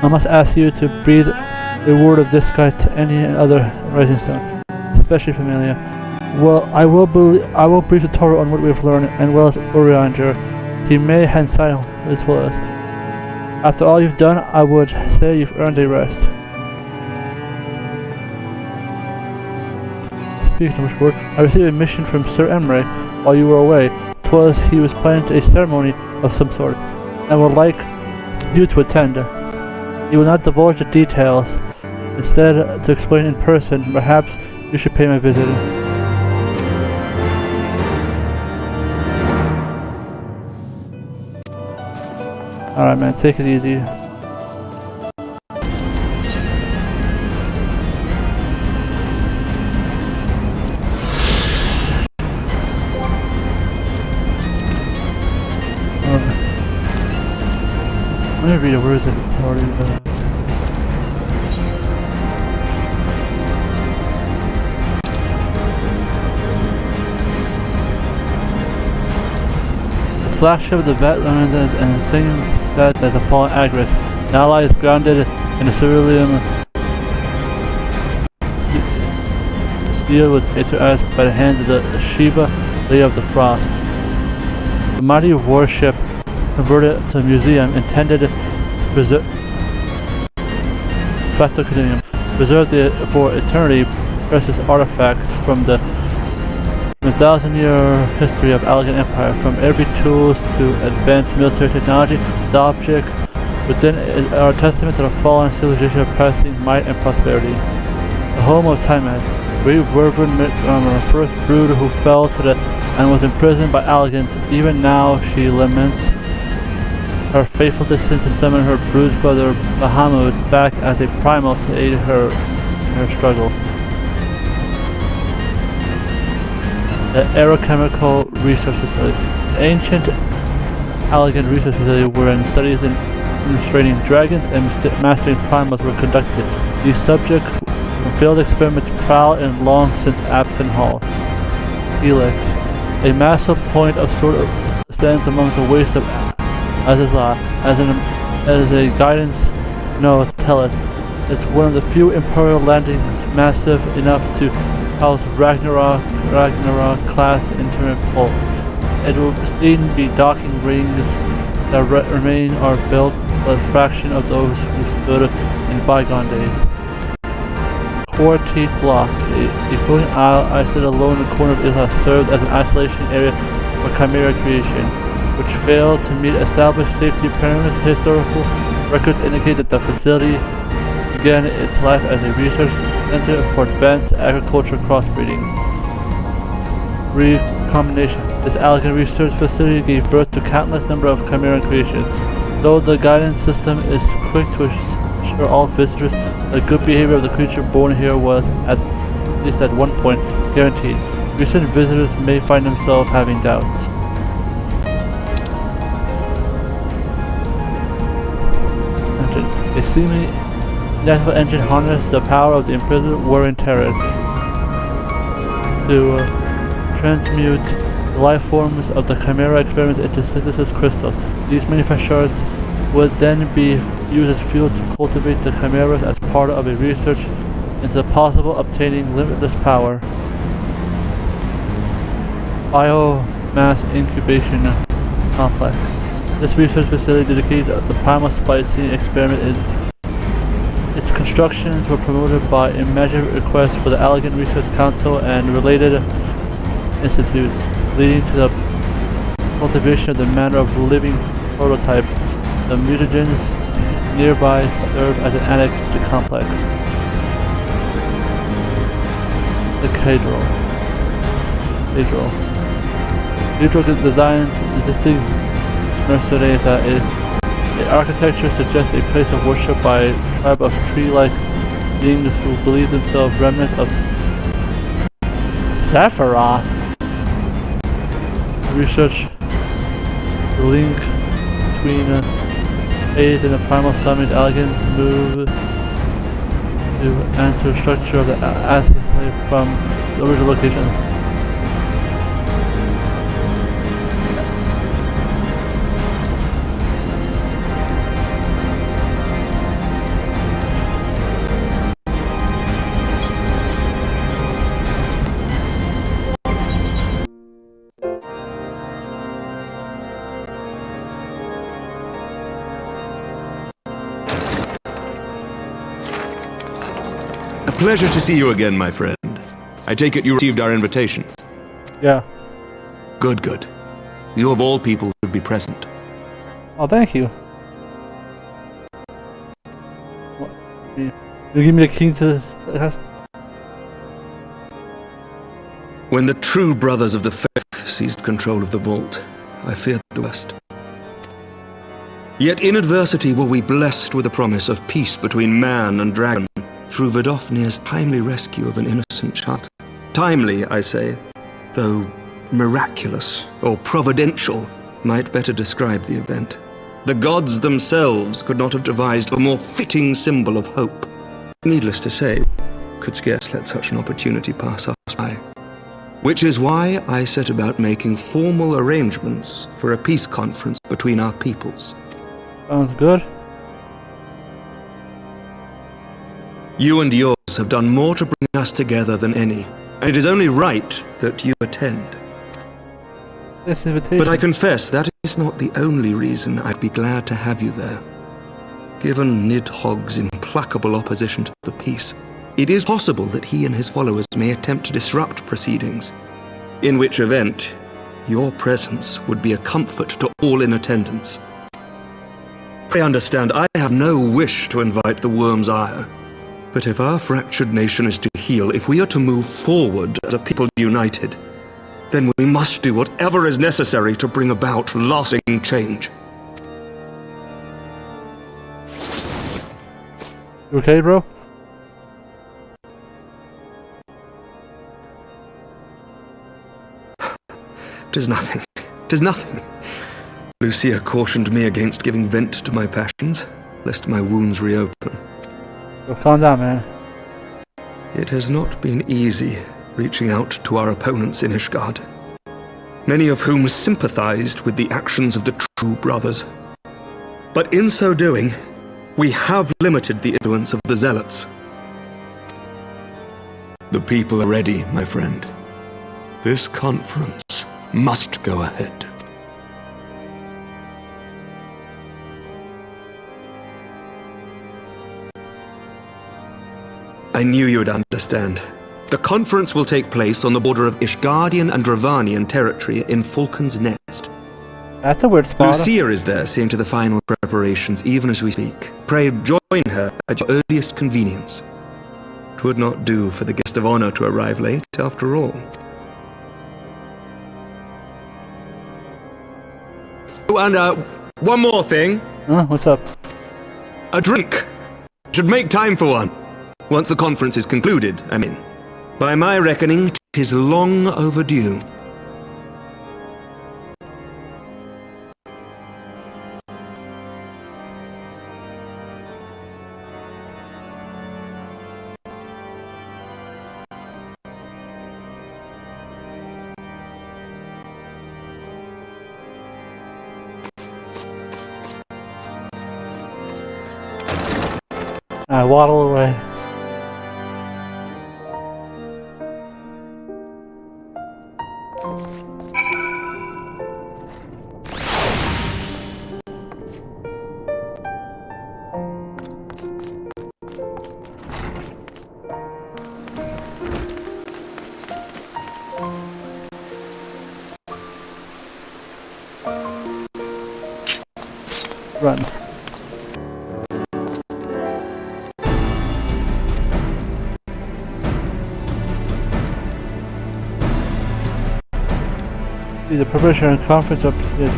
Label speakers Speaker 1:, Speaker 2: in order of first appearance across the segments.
Speaker 1: I must ask you to breathe a word of this guide to any and other rising stone, especially Familia. Well, I will brief the Toro on what we have learned, and well as Oriander. He may hand silent as well as. After all you've done, I would say you've earned a rest. Speaking of which word, I received a mission from Sir Emre while you were away. 'Twas he was planning a ceremony of some sort, and would like you to attend. He will not divulge the details. Instead, to explain in person, perhaps you should pay my visit. Alright man, take it easy. Let me read it, where is it? The flagship of the Batman and the same that the fallen Agris. The ally is grounded in the cerulean steel with eyes by the hands of the Shiva, Lady of the Frost. The mighty warship converted to a museum intended to preserve for eternity precious artifacts from the 1,000-year history of Allegan Empire, from every tools to advanced military technology. The objects within are a testament to the fallen civilization of passing might and prosperity. The home of Tiamat, great Vervin first brood who fell to the and was imprisoned by Allegans. Even now she laments her faithful decision to summon her brood brother Bahamut back as a primal to aid her in her struggle. The Aerochemical Research Facility. The ancient Allegan Research Facility wherein studies in restraining dragons and mastering primals were conducted. These subjects from field experiments prowl in long since absent halls. Helix. A massive point of sort of stands among the wastes of Azazah, as a guidance knoweth telleth. It's one of the few imperial landings massive enough to house Ragnarok class interpol. It will soon be docking rings that remain are built but a fraction of those who stood in bygone days. Core Teeth Block. A floating isle isolated alone in the corner of Isla served as an isolation area for Chimera creation, which failed to meet established safety parameters. Historical records indicate that the facility began its life as a research center for advanced agriculture crossbreeding. Recombination. This Allegan research facility gave birth to countless number of Chimera creations. Though the guidance system is quick to assure all visitors the good behavior of the creature born here was, at least at one point, guaranteed, recent visitors may find themselves having doubts. A seemingly natural engine harnessed the power of the imprisoned warring terror to transmute the life forms of the Chimera experiments into synthesis crystals. These manufacturers would then be used as fuel to cultivate the Chimeras as part of a research into the possible obtaining limitless power. Biomass Incubation Complex. This research facility dedicated to the primal splicing experiment its constructions were promoted by immediate requests for the Allegan Research Council and related institutes, leading to the cultivation of the manner of living prototypes. The mutagens nearby serve as an annex to the complex. The Cathedral. Cathedral designed the distinct Mercedes the architecture suggests a place of worship by a tribe of tree-like beings who believe themselves remnants of Sephiroth. Research the link between faith and the primal summit. Elegance move to answer the structure of the acid from the original location.
Speaker 2: Pleasure to see you again, my friend. I take it you received our invitation.
Speaker 1: Yeah.
Speaker 2: Good, good. You of all people should be present.
Speaker 1: Oh, thank you. What? You give me the key to the house?
Speaker 2: When the true brothers of the faith seized control of the vault, I feared the worst. Yet in adversity were we blessed with a promise of peace between man and dragon through Vidofnir's timely rescue of an innocent child. Timely, I say, though miraculous or providential might better describe the event. The gods themselves could not have devised a more fitting symbol of hope. Needless to say, could scarce let such an opportunity pass us by. Which is why I set about making formal arrangements for a peace conference between our peoples.
Speaker 1: Sounds good.
Speaker 2: You and yours have done more to bring us together than any, and it is only right that you attend.
Speaker 1: This invitation.
Speaker 2: But I confess that is not the only reason I'd be glad to have you there. Given Nidhogg's implacable opposition to the peace, it is possible that he and his followers may attempt to disrupt proceedings, in which event, your presence would be a comfort to all in attendance. Pray understand, I have no wish to invite the worm's ire. But if our fractured nation is to heal, if we are to move forward as a people united, then we must do whatever is necessary to bring about lasting change.
Speaker 1: You okay, bro?
Speaker 2: Tis nothing. Tis nothing. Lucia cautioned me against giving vent to my passions, lest my wounds reopen.
Speaker 1: So calm down, man.
Speaker 2: It has not been easy reaching out to our opponents in Ishgard, many of whom sympathized with the actions of the true brothers. But in so doing, we have limited the influence of the zealots. The people are ready, my friend. This conference must go ahead. I knew you would understand. The conference will take place on the border of Ishgardian and Dravanian territory in Falcon's Nest.
Speaker 1: That's a weird spot.
Speaker 2: Lucia is there, seeing to the final preparations even as we speak. Pray join her at your earliest convenience. 'Twould not do for the guest of honor to arrive late, after all. Oh, and one more thing.
Speaker 1: What's up?
Speaker 2: A drink. Should make time for one. Once the conference is concluded, I mean. By my reckoning, 'tis long overdue.
Speaker 1: I waddle away. Run. See the preparation and conference up here.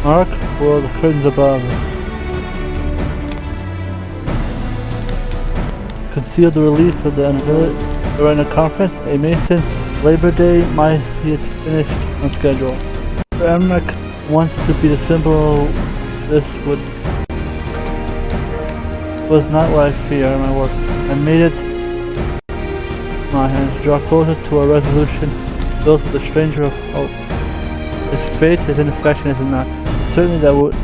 Speaker 1: Mark for the curtains above. Conceal the relief of the unveiling during the conference. A Mason Labor Day might see it finished on schedule. Emmerich wants to be the symbol. This was not what I fear in my work. I made it. My hands draw closer to a resolution built with a stranger of hope. His faith, his ineffection is not. Certainly that would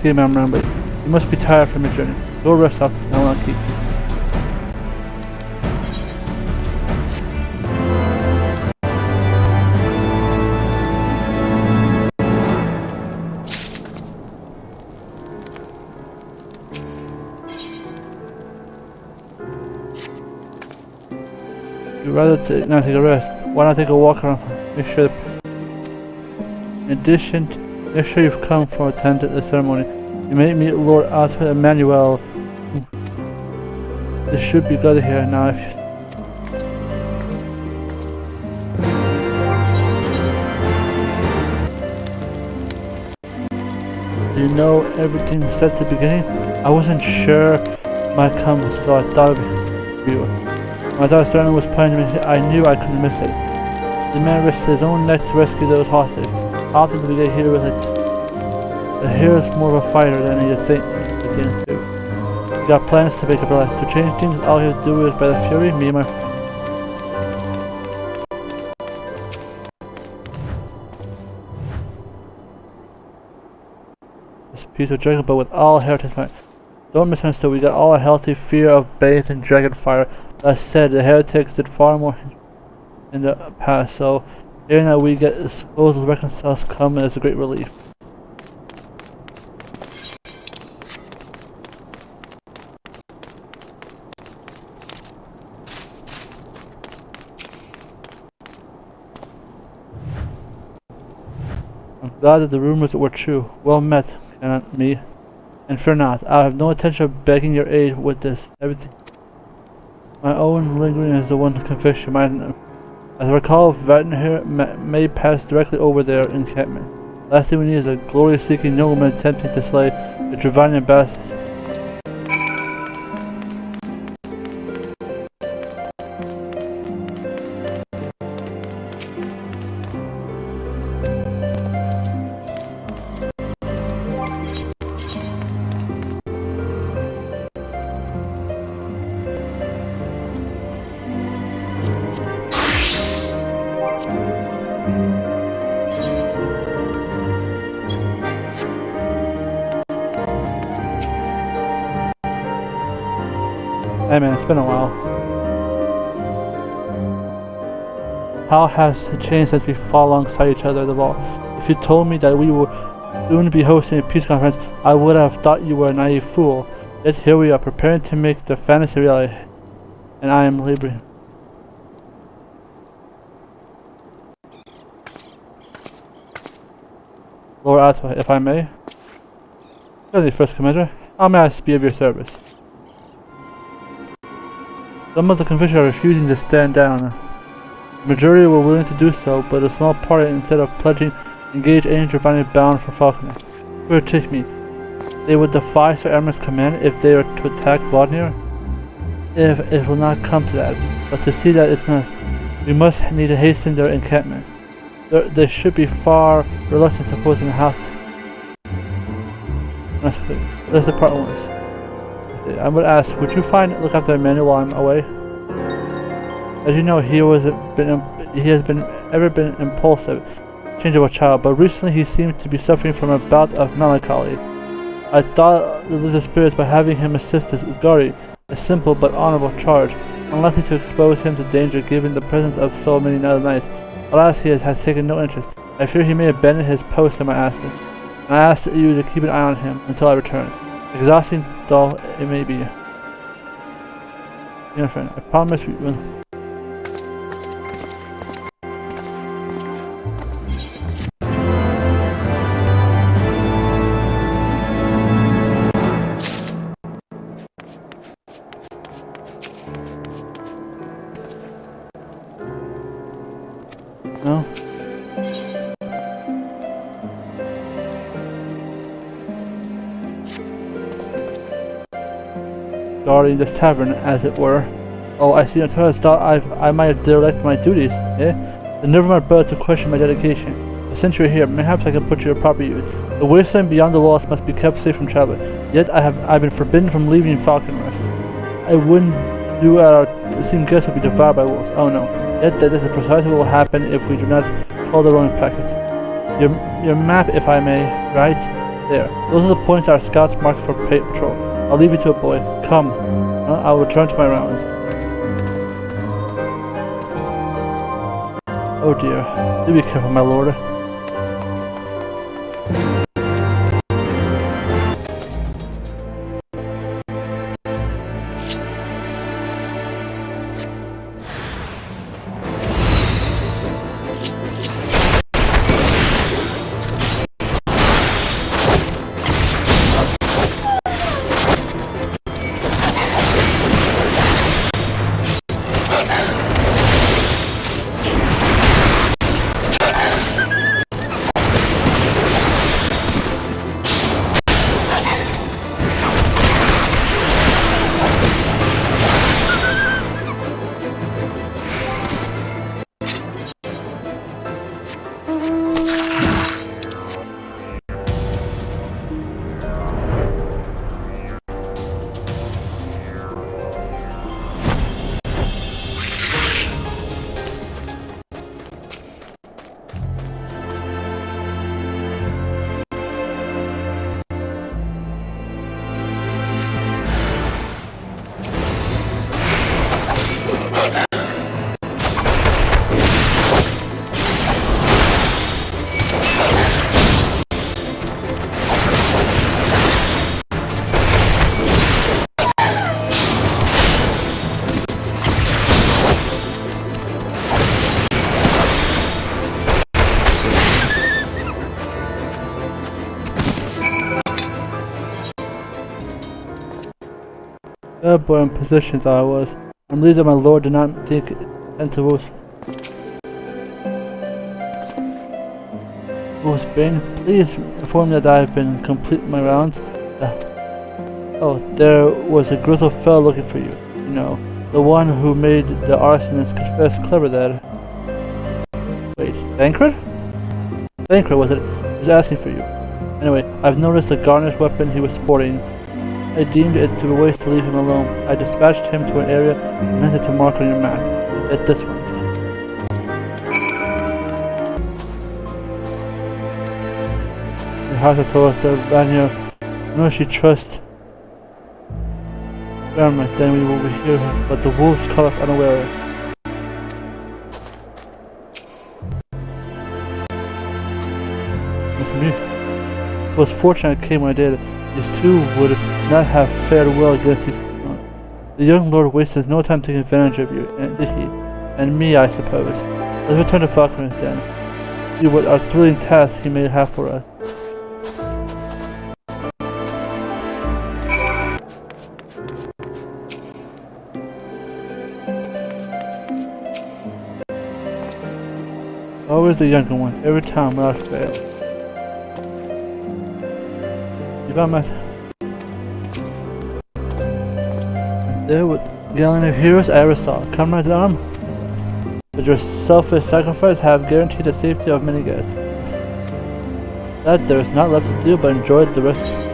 Speaker 1: give me remember. You must be tired from your journey. Go rest up, I will not keep you. You'd rather not take a rest. Why not take a walk around? Make sure. In addition, make sure you've come for attend the ceremony. You may meet Lord Arthur Emmanuel. This should be good here now. If you know everything set at the beginning? I wasn't sure my come, so I thought it'd be you. My daughter certainly was planning to me. I knew I couldn't miss it. The man risked his own neck to rescue those hostages. Often we get here with it. The hero's more of a fighter than you think to. We got plans to make up our lives. To change things, all you have to do is by the fury, me and my friend. This piece of dragon, but with all heritage might. Don't misunderstand, we got all a healthy fear of bathe and dragon fire. That said, the heretics did far more in the past, so hearing that we get the souls of reconciles come as a great relief. I'm glad that the rumors were true. Well met, Kenan, me. And fear not, I have no intention of begging your aid with this. Everything. My own lingering is the one conviction. As I recall, Vatnher may pass directly over their encampment. Last thing we need is a glory-seeking nobleman attempting to slay the Dravanian bastards. Hey man, it's been a while. How has it changed since we fought alongside each other at the vault? If you told me that we would soon be hosting a peace conference, I would have thought you were a naive fool. Yet here we are, preparing to make the fantasy reality. And I am laboring. Lord Arthur, if I may? Certainly, First Commander. How may I be of your service? Some of the convicts are refusing to stand down. The majority were willing to do so, but a small party, instead of pledging, engaged any Dravanian bound for falconry. Who take me? They would defy Sir Amherst's command if they were to attack Vatnher? If it will not come to that, but to see that it's not, we must need to hasten their encampment. They should be far reluctant to pose in the house. Let's depart once. I would ask, would you look after Emmanuel while I'm away? As you know, he has ever been impulsive, changeable child, but recently he seemed to be suffering from a bout of melancholy. I thought to lose his spirits by having him assist his Ugari, a simple but honorable charge, unlikely to expose him to danger given the presence of so many other knights. Alas, he has taken no interest. I fear he may abandon his post in my absence, and I ask you to keep an eye on him until I return. Exhausting though it may be. Dear friend, I promise we will. No? Guarding this tavern, as it were. Oh, I see. Until I thought I might have derelict my duties, eh? The nerve of my brother to question my dedication. But since you're here, perhaps I can put you to proper use. The wasteland beyond the walls must be kept safe from travel. Yet I've been forbidden from leaving Falconrest. I wouldn't do our esteemed guests would be devoured by wolves. Oh no. Yet that is precisely what will happen if we do not follow the Roman packets. Your map, if I may, right there. Those are the points our scouts marked for patrol. I'll leave you to it, boy. Come. I will return to my rounds. Oh dear. Do be careful, my lord. airborne positions I was. I'm relieved that my lord did not think Tentacles. Bane, please inform me that I have been completing my rounds. Oh, there was a grizzled fellow looking for you. You know, the one who made the arsonist confess clever there. Wait, Thancred? Thancred was it? He was asking for you. Anyway, I've noticed the garnished weapon he was sporting. I deemed it to be a waste to leave him alone. I dispatched him to an area and meant it to mark on your map. At this one. The house of told us that Vanya, I know she trusts Verma, then we will hear her, but the wolves caught us unaware. It's me. It was fortunate I came when I did. These two would not have fared well against these. The young lord wasted no time taking advantage of you, and did he? And me, I suppose. Let's return to Falconers then. See what a thrilling task he may have for us. Always the younger one, every time without fail. You got my... There with the only heroes I ever saw. Comrades in arms, with your selfish sacrifice have guaranteed the safety of many guests. That there is not left to do but enjoy the rest.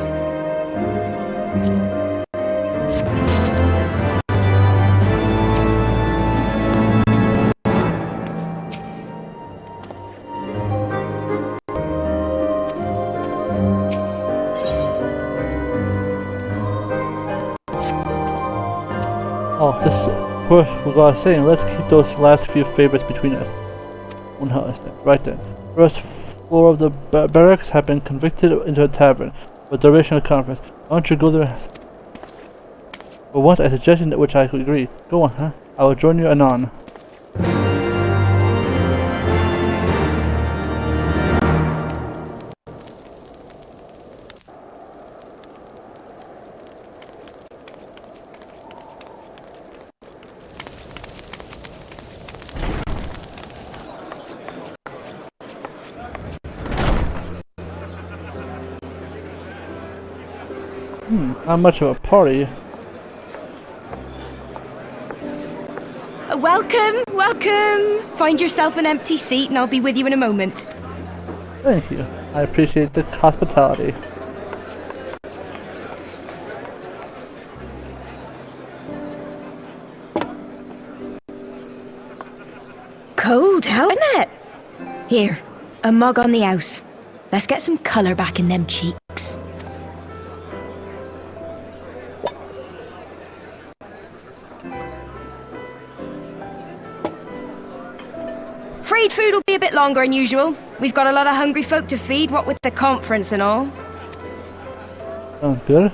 Speaker 1: Oh, this, of course, what I was saying, let's keep those last few favorites between us. Right then. First floor of the barracks have been convicted into a tavern for the duration of the conference. Why don't you go there? For once, a suggestion that which I could agree. Go on, huh? I will join you anon. Not much of a party.
Speaker 3: Welcome, welcome! Find yourself an empty seat and I'll be with you in a moment.
Speaker 1: Thank you. I appreciate the hospitality.
Speaker 3: Cold, how isn't it? Here, a mug on the house. Let's get some colour back in them cheeks. Afraid food will be a bit longer than usual. We've got a lot of hungry folk to feed, what with the conference and all.
Speaker 1: Sounds good.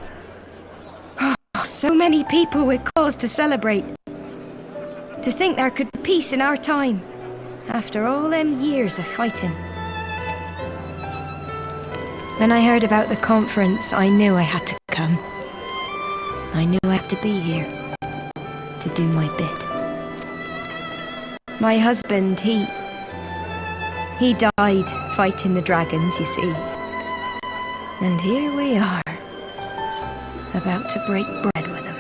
Speaker 3: Oh, so many people with cause to celebrate. To think there could be peace in our time, after all them years of fighting. When I heard about the conference, I knew I had to come. I knew I had to be here, to do my bit. My husband, he died fighting the dragons, you see. And here we are, about to break bread with him.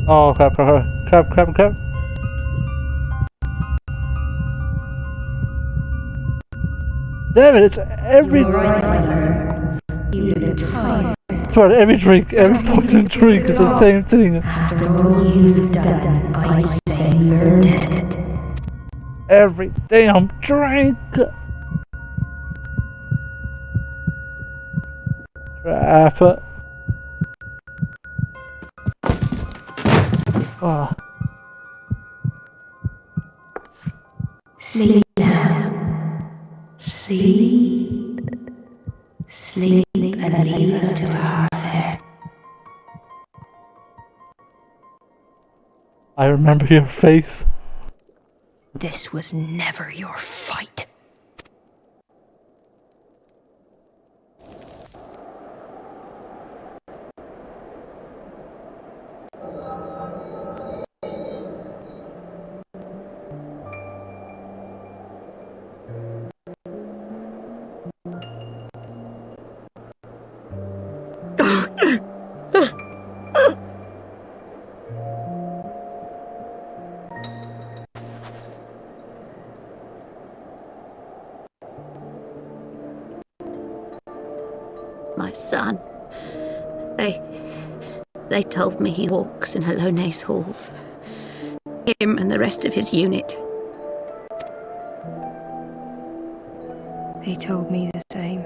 Speaker 1: Oh, crap. Damn it, it's every...
Speaker 3: You look tired.
Speaker 1: It's about every drink, every poison drink is the same thing.
Speaker 3: After all you've done, I say you're dead.
Speaker 1: Every damn drink! Crap. Oh.
Speaker 3: Sleep now. Sleep. Sleep and leave us to our affair.
Speaker 1: I remember your face.
Speaker 3: This was never your fight.
Speaker 4: My son. They told me he walks in Hallone's halls. Him and the rest of his unit.
Speaker 3: They told me the same.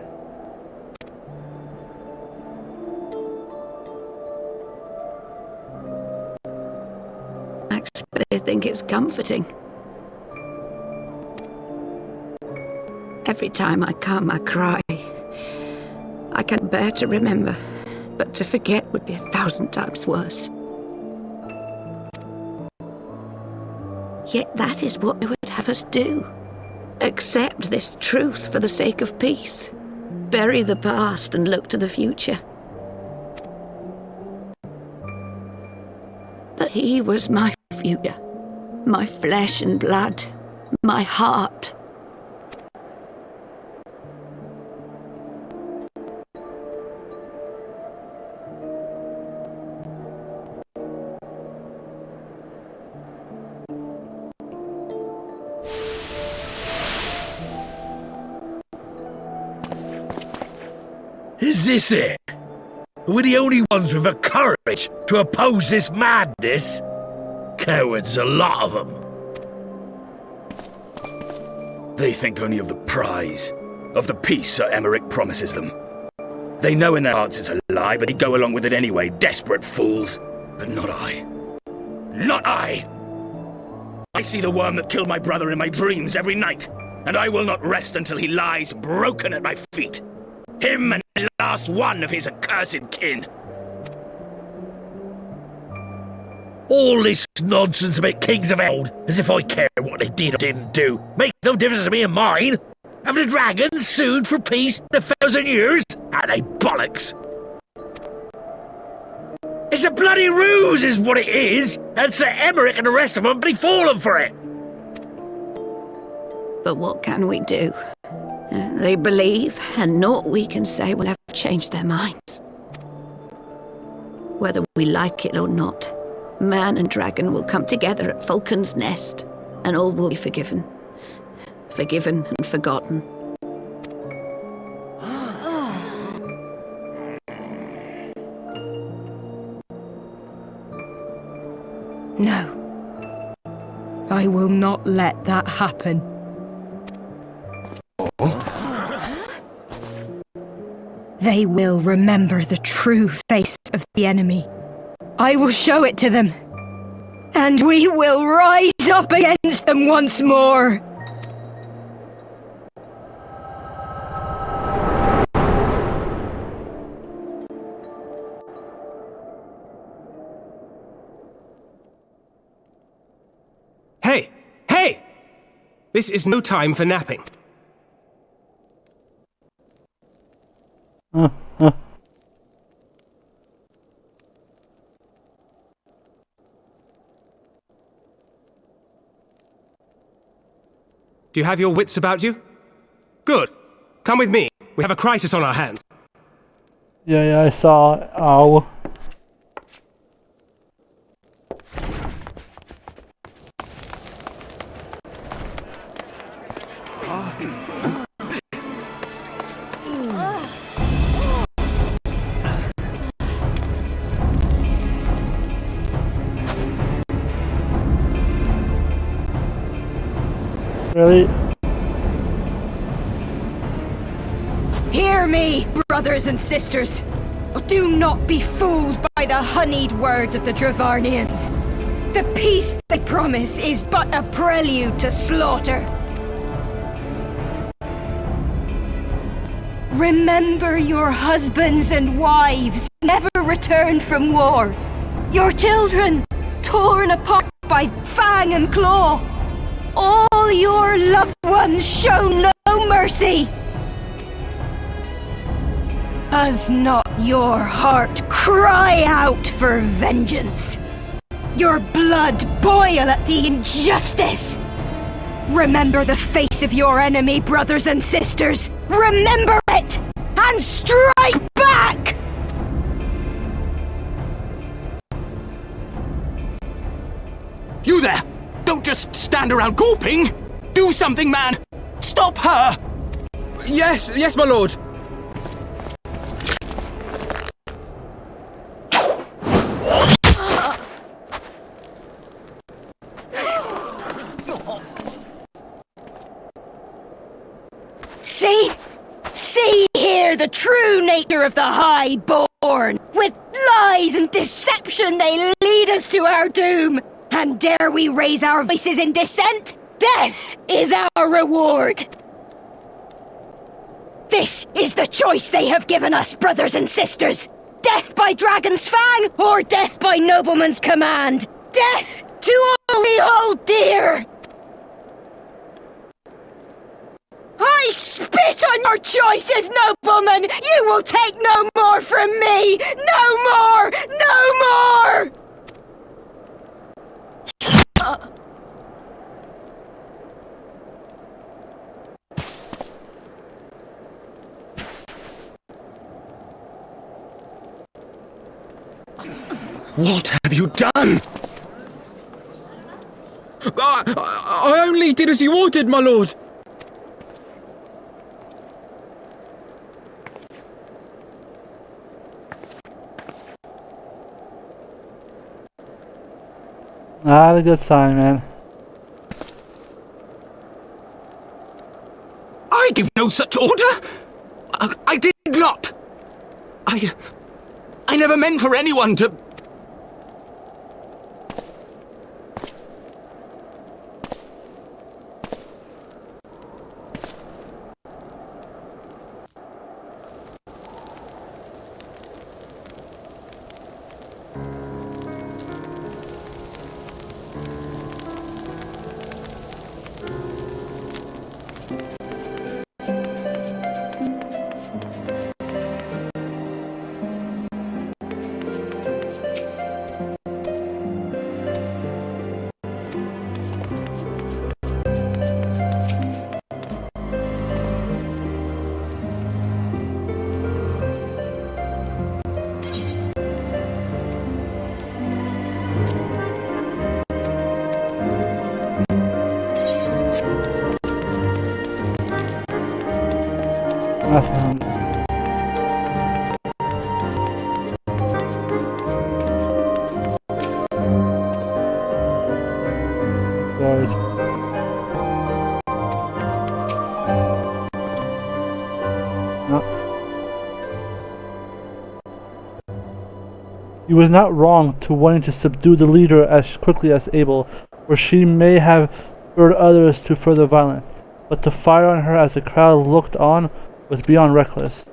Speaker 4: I expect they think it's comforting. Every time I come, I cry. I can't bear to remember, but to forget would be 1,000 times worse. Yet that is what they would have us do. Accept this truth for the sake of peace. Bury the past and look to the future. But he was my future, my flesh and blood, my heart.
Speaker 5: Is this it? We're the only ones with the courage to oppose this madness? Cowards, a lot of them. They think only of the prize, of the peace Sir Emmerich promises them. They know in their hearts it's a lie, but they go along with it anyway, desperate fools. But not I. Not I! I see the worm that killed my brother in my dreams every night, and I will not rest until he lies broken at my feet. Him and the last one of his accursed kin. All this nonsense about kings of old, as if I care what they did or didn't do. Makes no difference to me and mine. Have the dragons sued for peace in 1,000 years? Are they bollocks? It's a bloody ruse is what it is, and Sir Emmerich and the rest of them bloody fallen for it.
Speaker 4: But what can we do? They believe, and naught we can say will ever change their minds. Whether we like it or not, man and dragon will come together at Vulcan's Nest, and all will be forgiven. Forgiven and forgotten.
Speaker 3: No. I will not let that happen. They will remember the true face of the enemy. I will show it to them. And we will rise up against them once more.
Speaker 6: Hey! Hey! This is no time for napping. Do you have your wits about you? Good. Come with me. We have a crisis on our hands.
Speaker 1: Yeah, I saw. Ow. Really?
Speaker 3: Hear me, brothers and sisters. Do not be fooled by the honeyed words of the Dravarnians. The peace they promise is but a prelude to slaughter. Remember your husbands and wives never returned from war. Your children torn apart by fang and claw. All your loved ones show no mercy. Does not your heart cry out for vengeance? Your blood boil at the injustice? Remember the face of your enemy, brothers and sisters. Remember it, and strike back!
Speaker 5: just stand around gawping? Do something, man! Stop her!
Speaker 6: Yes, my lord.
Speaker 3: See here the true nature of the Highborn. With lies and deception they lead us to our doom. And dare we raise our voices in dissent? Death is our reward. This is the choice they have given us, brothers and sisters. Death by dragon's fang, or death by nobleman's command. Death to all we hold dear. I spit on your choices, noblemen! You will take no more from me! No more! No more!
Speaker 6: What have you done? I only did as you ordered, my lord.
Speaker 1: Not a good sign, man.
Speaker 5: I give no such order! I did not! I never meant for anyone to...
Speaker 1: He was not wrong to wanting to subdue the leader as quickly as able, for she may have spurred others to further violence, but to fire on her as the crowd looked on was beyond reckless.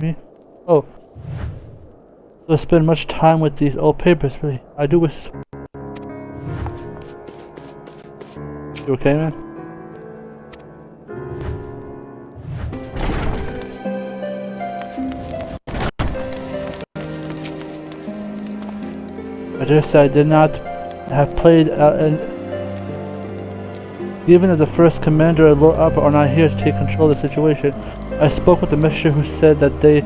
Speaker 1: Me? Oh. So I spend much time with these old papers, really. I do wish... You okay, man? I just I did not have played and given that the first commander and Lord Upper are not here to take control of the situation. I spoke with the messenger who said that they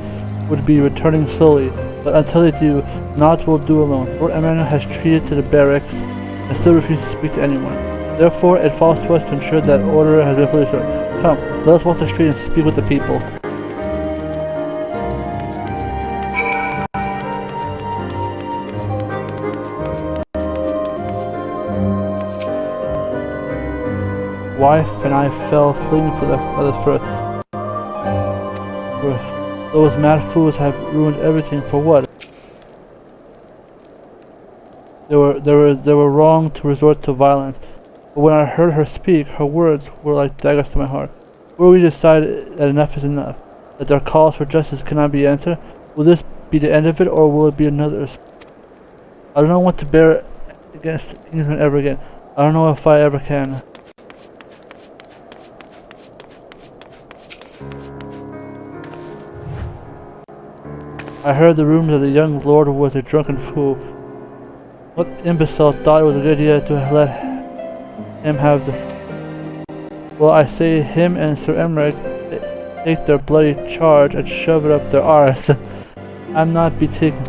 Speaker 1: would be returning slowly, but until they do, naught will do alone. Lord Emmanuel has treated to the barracks and still refuses to speak to anyone. Therefore, it falls to us to ensure that order has been fully restored. Come, let us walk the street and speak with the people. Wife and I fell fleeing for the others first. Those mad fools have ruined everything. For what? They were wrong to resort to violence. But when I heard her speak, her words were like daggers to my heart. Will we decide that enough is enough? That their calls for justice cannot be answered? Will this be the end of it, or will it be another? I don't want to bear against Kingsman ever again. I don't know if I ever can. I heard the rumors that the young lord was a drunken fool. What imbecile thought it was a good idea to let him have the... Well, I say him and Sir Emmerich take their bloody charge and shove it up their arse. I'm not be taken.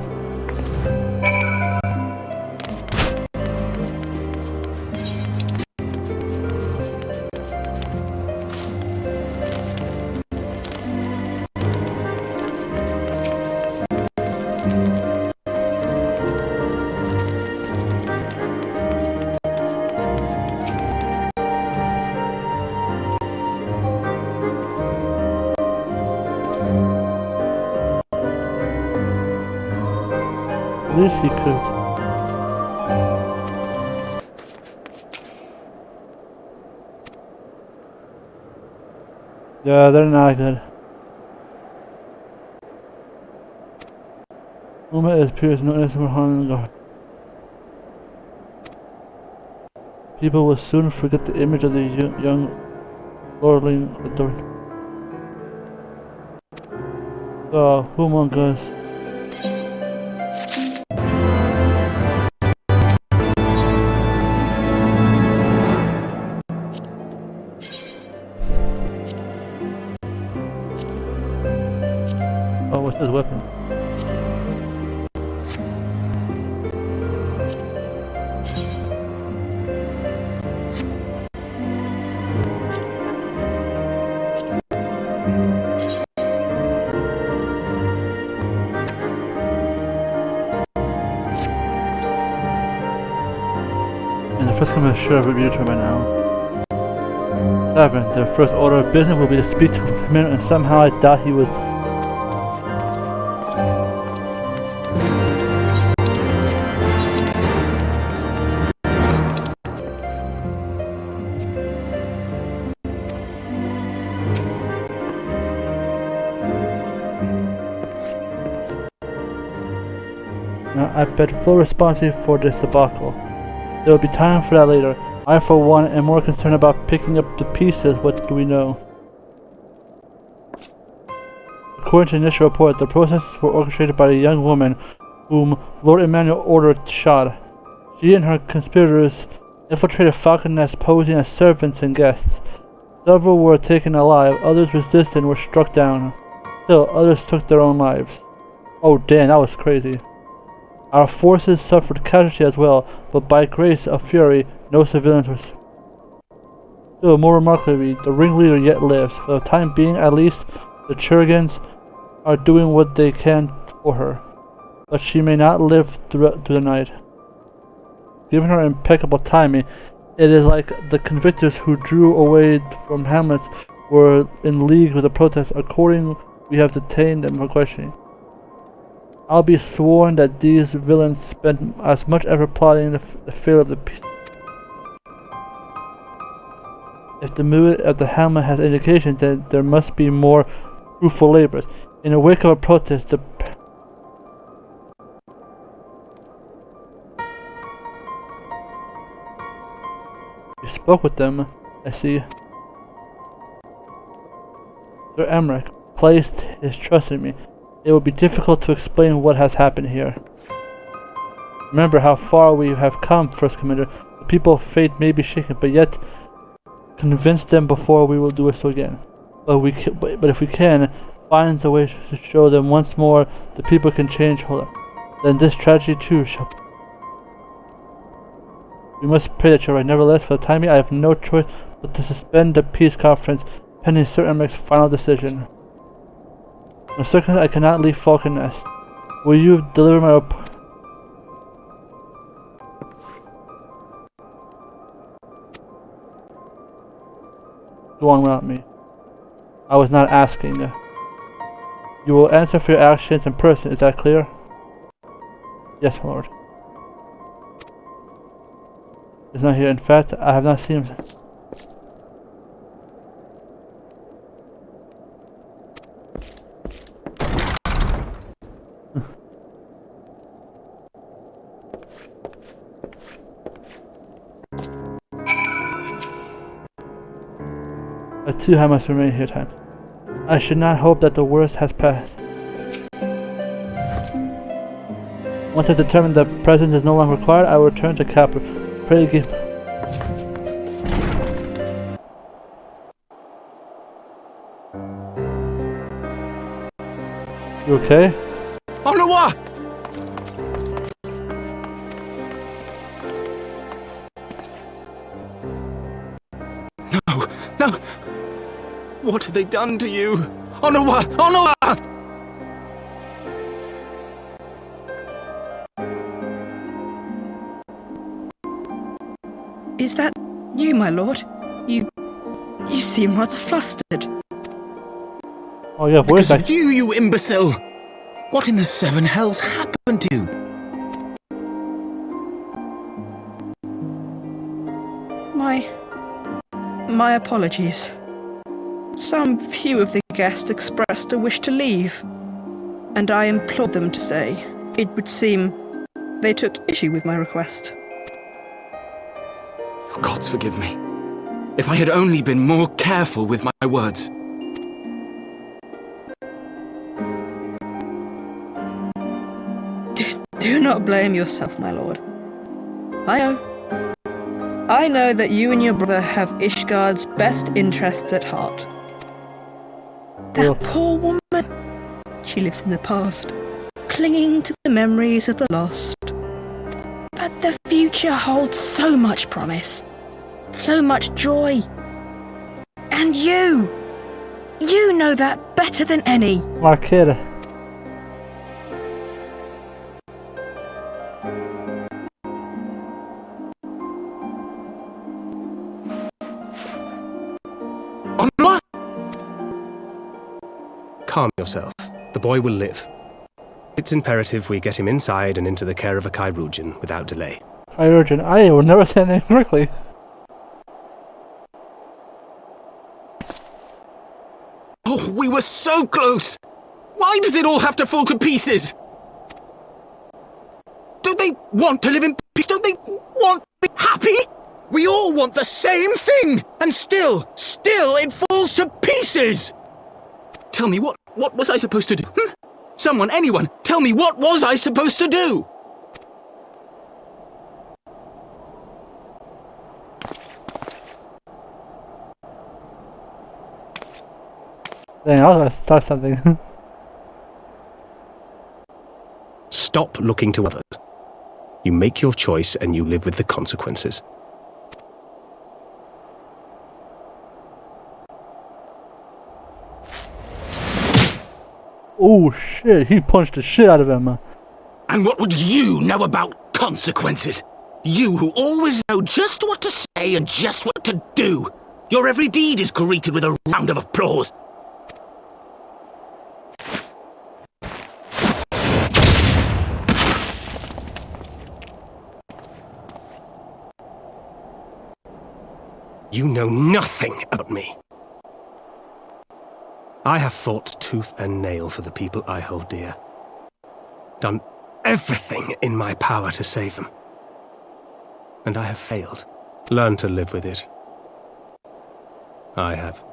Speaker 1: At least he could. Yeah, they're not good. Uma is pierced, no innocent harm in the guard. People will soon forget the image of the young lordling authority. So, who among us? Oh, what's his weapon? And the first command should have reviewed her by now. 7. Their first order of business will be to speak to the commander, and somehow I doubt he was. Now, I bet full responsibility for this debacle. There will be time for that later. I, for one, am more concerned about picking up the pieces. What do we know? According to the initial report, the processes were orchestrated by a young woman whom Lord Emmanuel ordered shot. She and her conspirators infiltrated Falcon Nest, posing as servants and guests. Several were taken alive, others resisted and were struck down. Still, others took their own lives. Oh damn, that was crazy. Our forces suffered casualty as well, but by grace of fury, no civilians were. Still, more remarkably, the ringleader yet lives. For the time being, at least, the Churgans are doing what they can for her. But she may not live through the night. Given her impeccable timing, it is like the convictors who drew away from Hamlet were in league with the protest. According, we have detained them for questioning. I'll be sworn that these villains spent as much effort plotting the failure of the peace. If the mood of the Hamlet has indications, then there must be more fruitful labors. In the wake of a protest, the You spoke with them, I see. Sir Emmerich placed his trust in me. It will be difficult to explain what has happened here. Remember how far we have come, First Commander. The people of fate may be shaken, but yet convince them before we will do so again. But if we can find a way to show them once more the people can change, then this tragedy too shall. We must pray that you're right. Nevertheless, for the time being, I have no choice but to suspend the peace conference pending Sir Emmerich's final decision. In circumstances, I cannot leave Falcon Nest. Will you deliver my report? Go on without me. I was not asking. You will answer for your actions in person, is that clear? Yes, my lord. He's not here. In fact, I have not seen him. I too have must remain here time. I should not hope that the worst has passed. Once I've determined that presence is no longer required, I will return to Capra. Pray to give... You okay?
Speaker 6: Onawa! No! What have they done to you? Onawa! Onawa!
Speaker 7: Is that you, my lord? You seem rather flustered.
Speaker 1: Oh yeah, voice
Speaker 5: Because of
Speaker 1: acting.
Speaker 5: you imbecile! What in the seven hells happened to you?
Speaker 7: My apologies. Some few of the guests expressed a wish to leave, and I implored them to stay. It would seem they took issue with my request.
Speaker 6: Gods forgive me. If I had only been more careful with my words.
Speaker 7: Do not blame yourself, my lord. I know that you and your brother have Ishgard's best interests at heart. That poor woman. She lives in the past, clinging to the memories of the lost. But the future holds so much promise, so much joy. And you know that better than any.
Speaker 1: Marquera.
Speaker 6: Onawa! Calm yourself. The boy will live. It's imperative we get him inside and into the care of a Chirurgeon without delay.
Speaker 1: Chirurgeon. I will never say that name correctly.
Speaker 6: Oh, we were so close! Why does it all have to fall to pieces? Don't they want to live in peace? Don't they want to be happy? We all want the same thing! And still it falls to pieces! Tell me, what was I supposed to do? Someone, anyone, tell me, what was I supposed to do?
Speaker 1: Dang, I was gonna start something.
Speaker 6: Stop looking to others. You make your choice and you live with the consequences.
Speaker 1: Oh shit, he punched the shit out of him.
Speaker 5: And what would you know about consequences? You who always know just what to say and just what to do. Your every deed is greeted with a round of applause.
Speaker 6: You know nothing about me. I have fought tooth and nail for the people I hold dear. Done everything in my power to save them. And I have failed. Learn to live with it. I have.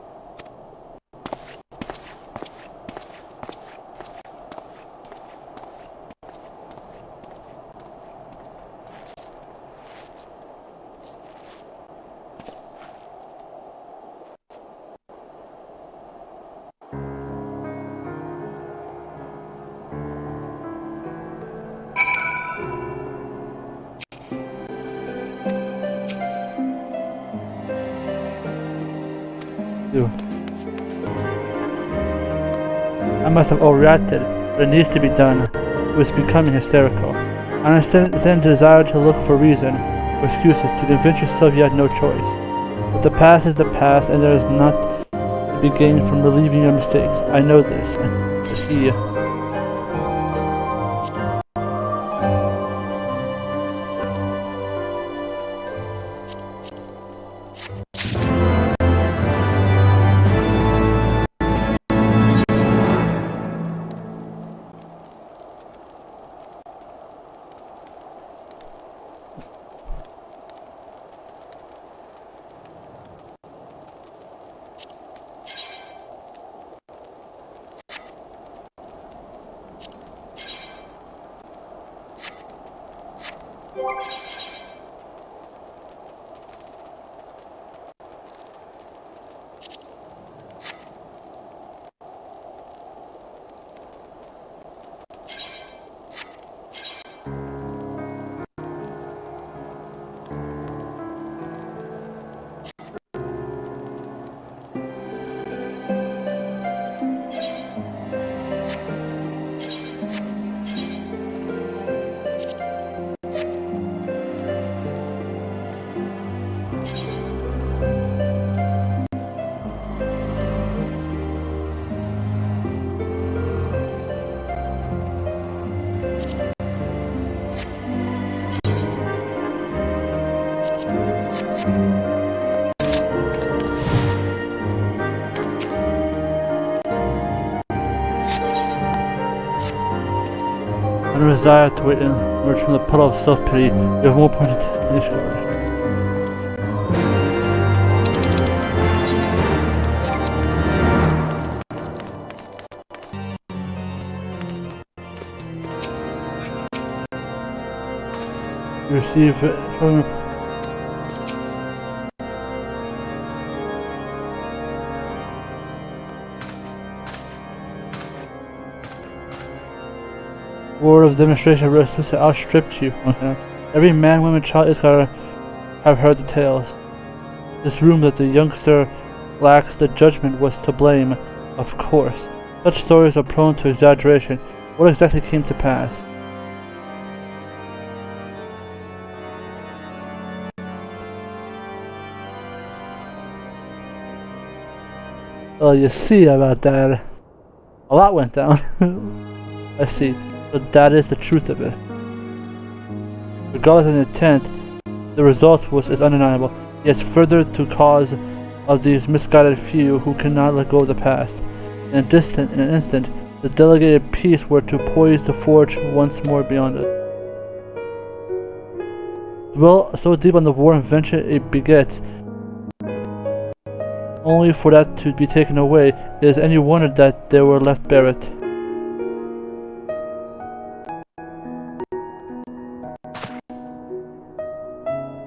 Speaker 1: I must have overreacted, but it needs to be done. It was becoming hysterical. I understand the desire to look for reason, or excuses, to convince yourself you had no choice. But the past is the past, and there is not to be gained from relieving your mistakes. I know this, and he... desire to wait and emerge from the puddle of self-pity. You have more points to Ishgard. You receive word of demonstration restless outstripped you. Every man, woman, child is gonna have heard the tales. This room that the youngster lacks the judgment was to blame, of course. Such stories are prone to exaggeration. What exactly came to pass? Well, you see about that, a lot went down. I see, but that is the truth of it. Regardless of the intent, the result is undeniable. Yes, further to cause of these misguided few who cannot let go of the past. In an instant, the delegated peace were to poise to forge once more beyond it. Dwell so deep on the war and venture it begets, only for that to be taken away. It is any wonder that they were left barren.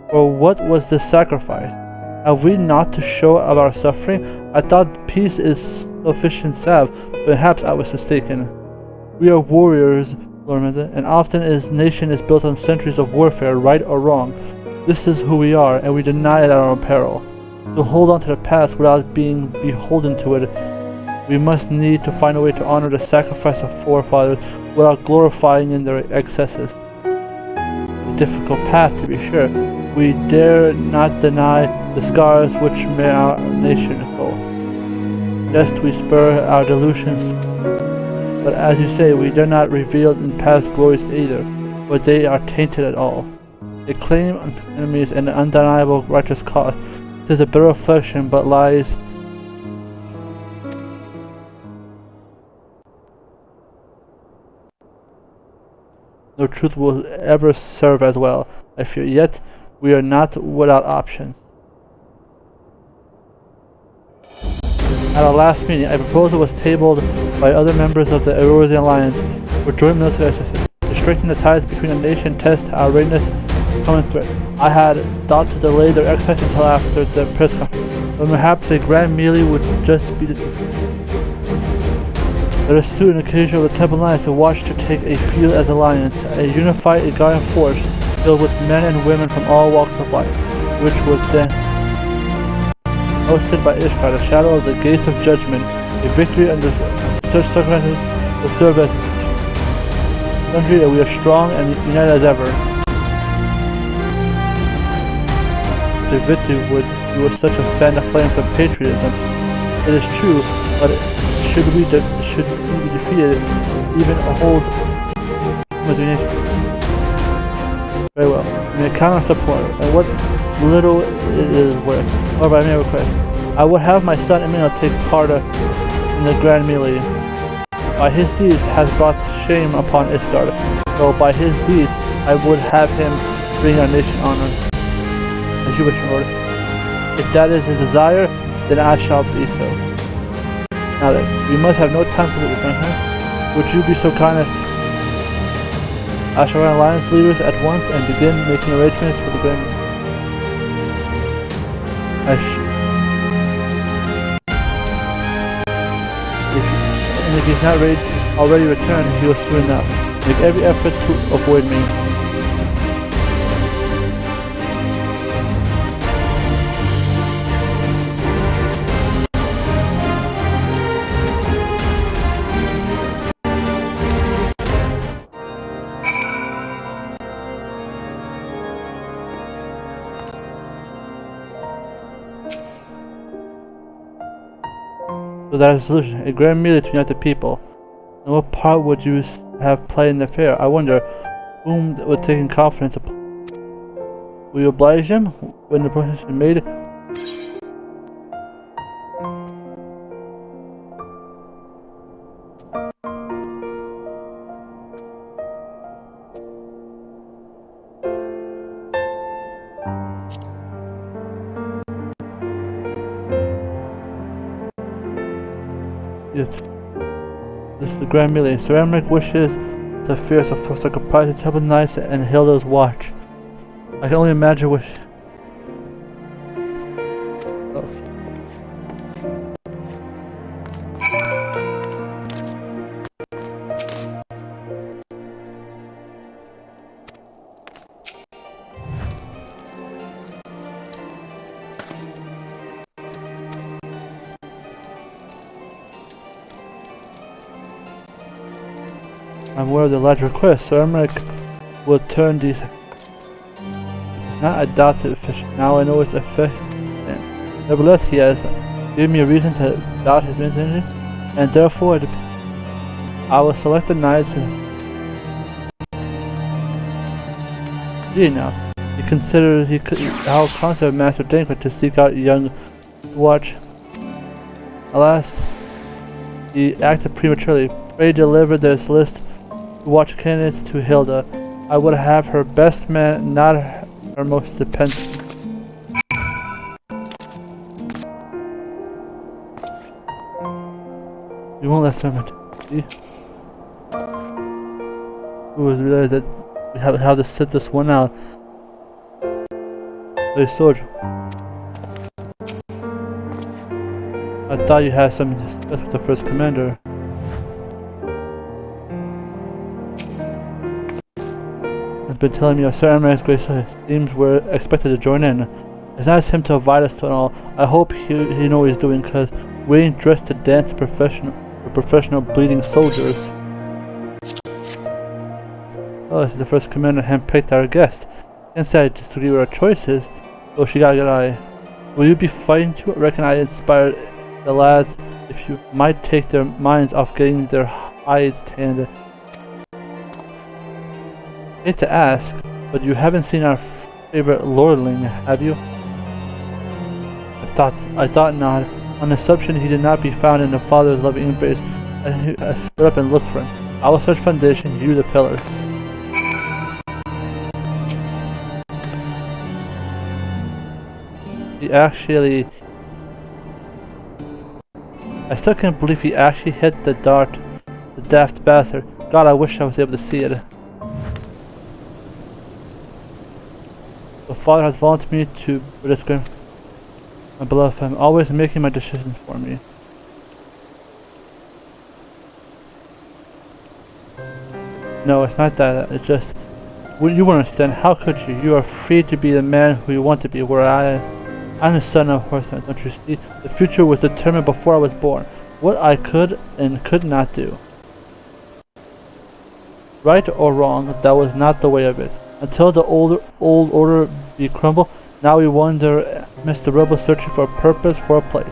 Speaker 1: For what was this sacrifice? Have we not to show of our suffering? I thought peace is sufficient salve, but perhaps I was mistaken. We are warriors, Lormenda, and often a nation is built on centuries of warfare, right or wrong. This is who we are, and we deny it at our own peril. To hold on to the past without being beholden to it, we must need to find a way to honor the sacrifice of forefathers without glorifying in their excesses. A difficult path, to be sure. We dare not deny the scars which made our nation whole. Lest we spur our delusions. But as you say, we dare not reveal in past glories either, for they are tainted at all. They claim enemies and an undeniable righteous cause. 'Tis a bitter reflection, but lies no truth will ever serve as well, I fear. Yet we are not without options. At our last meeting, a proposal was tabled by other members of the Eorzean Alliance for joint military exercises. To strengthen the ties between the nation and test our readiness to common threat. I had thought to delay their exercise until after the press conference, but perhaps a grand melee would just be the... Let us suit an occasion of the Temple Knights to watch to take a field as alliance, a unified Igarian force filled with men and women from all walks of life, which was then hosted by Ishtar, the shadow of the gates of judgment, a victory under such circumstances will serve as a country that we are strong and united as ever. The victory you were such a fan of flames of patriotism. It is true, but should we be defeated, even a whole nation? Very well. We may count on support, and what little it is worth. However, I may request. I would have my son Emil take part in the grand melee. By his deeds has brought shame upon Isgard, so by his deeds I would have him bring our nation honor. As you wish, my lord. If that is his desire, then I shall be so. Now then, we must have no time to lose, Would you be so kind as... I shall run alliance leaders at once and begin making arrangements for the grand... If he's not already returned, he will soon enough. Make every effort to avoid me. So that is the solution. A grand melee to unite the people. And what part would you have played in the affair? I wonder whom would take in confidence upon. Will you oblige him when the process is made? Yet, this is the Grand Melee. Sir Emmerich wishes to fierce a force that comprises Temple Knights and Hilda's watch. I can only imagine which. I'm aware of the large request. Sir Emmerich will turn these. Not adopted fish. Now I know it's a fish. Nevertheless, he has given me a reason to doubt his intention, and therefore I will select the knights. See now, he considers how concept Master Dankler to seek out young watch. Alas, he acted prematurely. Pray deliver this list to watch candidates to Hilda. I would have her best man, not her most dependent. You won't let someone see? Who has realized that we have to sit this one out? Hey, soldier. I thought you had something to discuss with the first commander. Has been telling me of Sir Emerich's great seems we're expected to join in. It's nice him to invite us to and all. I hope he knows what he's doing, cause we ain't dressed to dance professional bleeding soldiers. Oh, this is the first commander handpicked our guest. Can't say I disagree with our choices, though she got a good eye. Will you be fighting too? I reckon I inspired the lads if you might take their minds off getting their hides tanned. Hate to ask, but you haven't seen our favorite lordling, have you? I thought not. On assumption he did not be found in the father's loving embrace, I stood up and looked for him. I will search foundation, you the pillar. He actually... I still can't believe he actually hit the dart, the daft bastard. God, I wish I was able to see it. The father has volunteered me to for this grim. My beloved family, always making my decisions for me. No, it's not that. It's just, you won't understand. How could you? You are free to be the man who you want to be. Where I'm the son of Horseman. Don't you see? The future was determined before I was born. What I could and could not do. Right or wrong, that was not the way of it. Until the old order be crumbled, now we wander amidst the rebels searching for a purpose, for a place.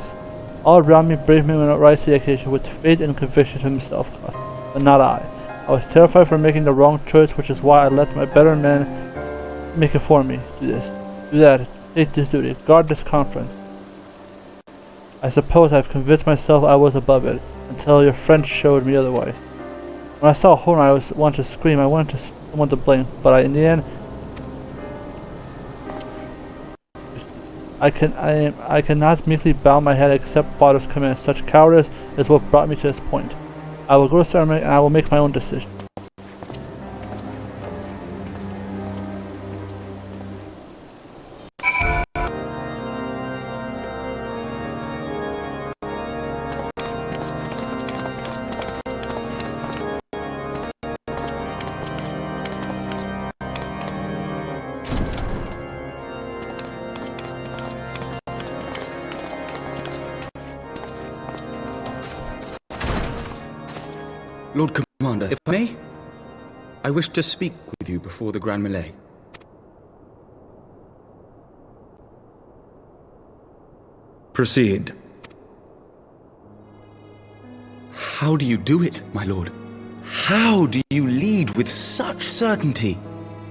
Speaker 1: All around me, brave men will rise to the occasion with faith and conviction to himself, but not I. I was terrified for making the wrong choice, which is why I let my better men make it for me. Do this, do that, take this duty, guard this conference. I suppose I've convinced myself I was above it, until your friend showed me otherwise. When I saw Horn, I wanted to scream. I wanted someone to blame, but in the end, I cannot meekly bow my head accept Father's command. Such cowardice is what brought me to this point. I will go to ceremony and I will make my own decision.
Speaker 6: Lord Commander, if I may, I wish to speak with you before the Grand Melee.
Speaker 2: Proceed.
Speaker 6: How do you do it, my lord? How do you lead with such certainty,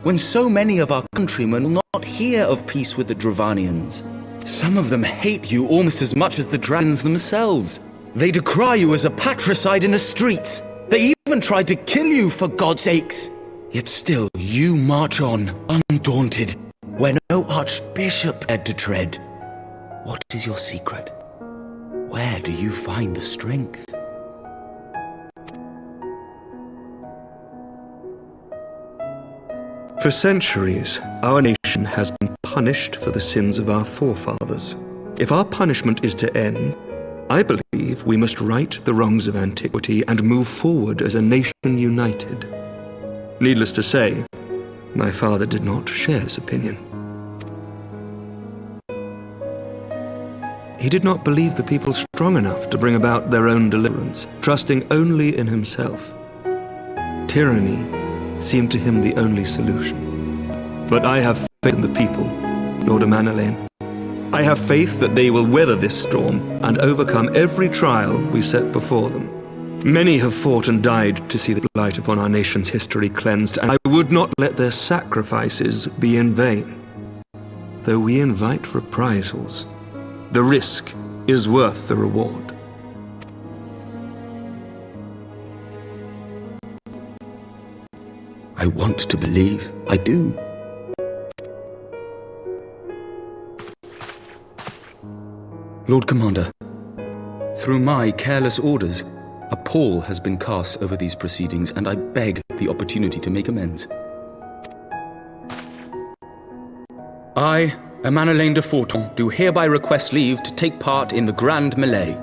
Speaker 6: when so many of our countrymen will not hear of peace with the Dravanians? Some of them hate you almost as much as the dragons themselves. They decry you as a patricide in the streets. They even tried to kill you, for God's sakes. Yet still you march on, undaunted, where no archbishop dared to tread. What is your secret? Where do you find the strength?
Speaker 2: For centuries, our nation has been punished for the sins of our forefathers. If our punishment is to end, I believe we must right the wrongs of antiquity and move forward as a nation united. Needless to say, my father did not share this opinion. He did not believe the people strong enough to bring about their own deliverance, trusting only in himself. Tyranny seemed to him the only solution. But I have faith in the people, Lord Amanalain. I have faith that they will weather this storm and overcome every trial we set before them. Many have fought and died to see the blight upon our nation's history cleansed, and I would not let their sacrifices be in vain. Though we invite reprisals, the risk is worth the reward.
Speaker 6: I want to believe. I do. Lord Commander, through my careless orders, a pall has been cast over these proceedings, and I beg the opportunity to make amends. I, Amanalain de Forton, do hereby request leave to take part in the Grand Melee.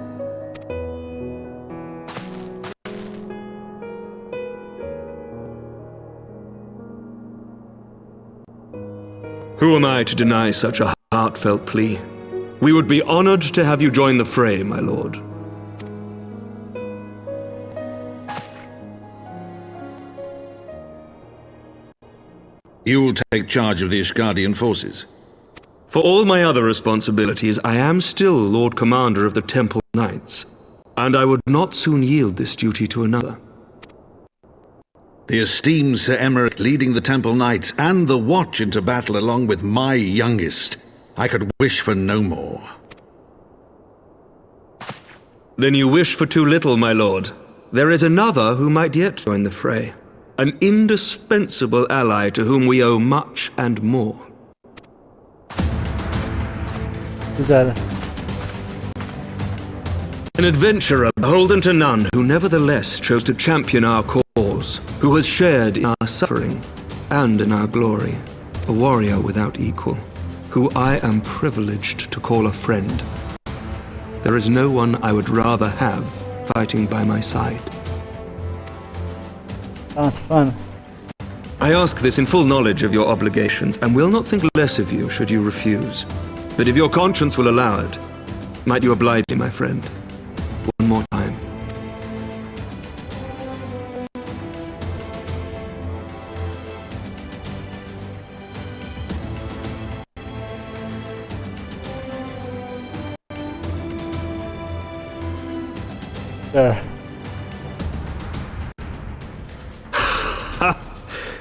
Speaker 2: Who am I to deny such a heartfelt plea? We would be honored to have you join the fray, my lord.
Speaker 8: You'll take charge of the Ishgardian forces?
Speaker 2: For all my other responsibilities, I am still Lord Commander of the Temple Knights, and I would not soon yield this duty to another.
Speaker 8: The esteemed Sir Emeric leading the Temple Knights and the Watch into battle along with my youngest. I could wish for no more.
Speaker 2: Then you wish for too little, my lord. There is another who might yet join the fray. An indispensable ally to whom we owe much and more.
Speaker 1: Who's that?
Speaker 2: An adventurer beholden to none, who nevertheless chose to champion our cause, who has shared in our suffering and in our glory. A warrior without equal, who I am privileged to call a friend. There is no one I would rather have fighting by my side.
Speaker 1: Sounds fun.
Speaker 2: I ask this in full knowledge of your obligations, and will not think less of you should you refuse. But if your conscience will allow it, might you oblige me, my friend, one more time.
Speaker 1: There.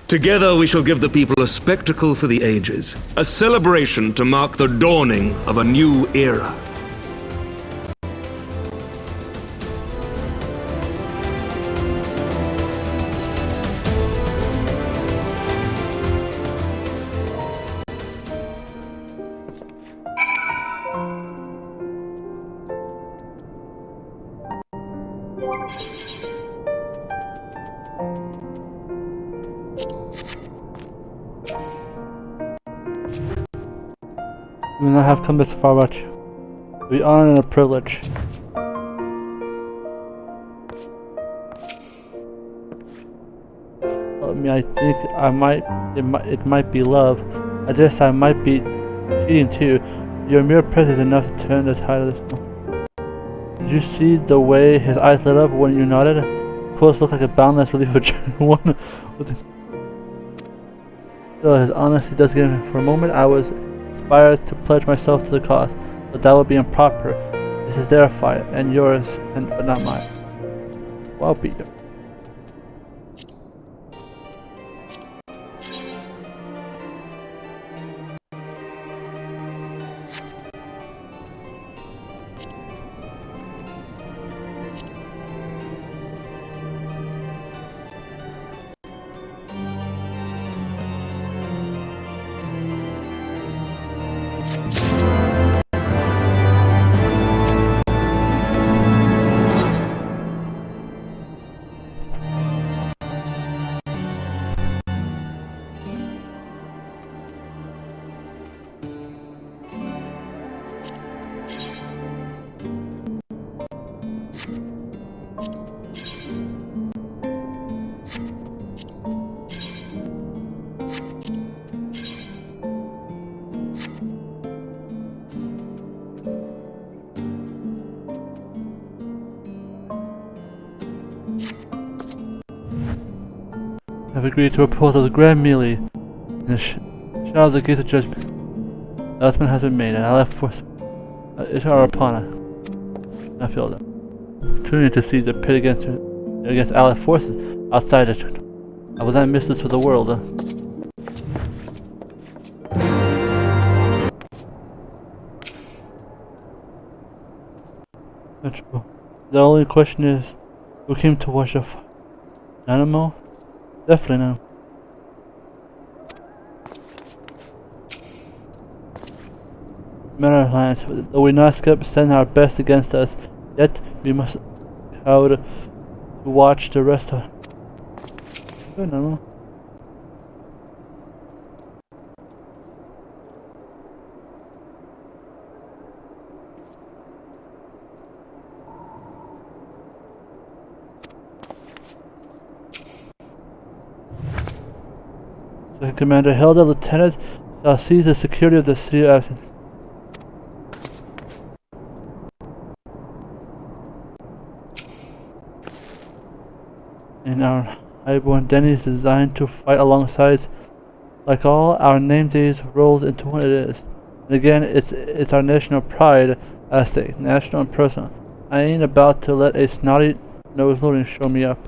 Speaker 2: Together we shall give the people a spectacle for the ages, a celebration to mark the dawning of a new era.
Speaker 1: We may not have come this far, but we honor and a privilege. I mean, I think it might be love. I guess I might be cheating too. Your mere presence is enough to turn the tide of this. Did you see the way his eyes lit up when you nodded? Close looked like a boundless relief of one. Still, his honesty does give me. For a moment, I was inspired to pledge myself to the cause, but that would be improper. This is their fight, and yours, but not mine. Well, I'll beat you. have agreed to a proposal of the Grand Melee in the shadow of the gates of judgment. The announcement has been made, and Allied forces are upon us. I feel that. Opportunity to seize the pit against Allied forces outside it. I will then miss this to the world. The only question is, who came to watch the animal? Definitely no. Matter of Alliance, though we not send our best against us, yet we must how to watch the rest of. I don't know. The Commander Hilda, Lieutenant, shall seize the security of the city of Absinthe. And our highborn Denny is designed to fight alongside. Like all our name days rolled into one it is. And again, it's our national pride at stake, national and personal. I ain't about to let a snotty nose loading show me up.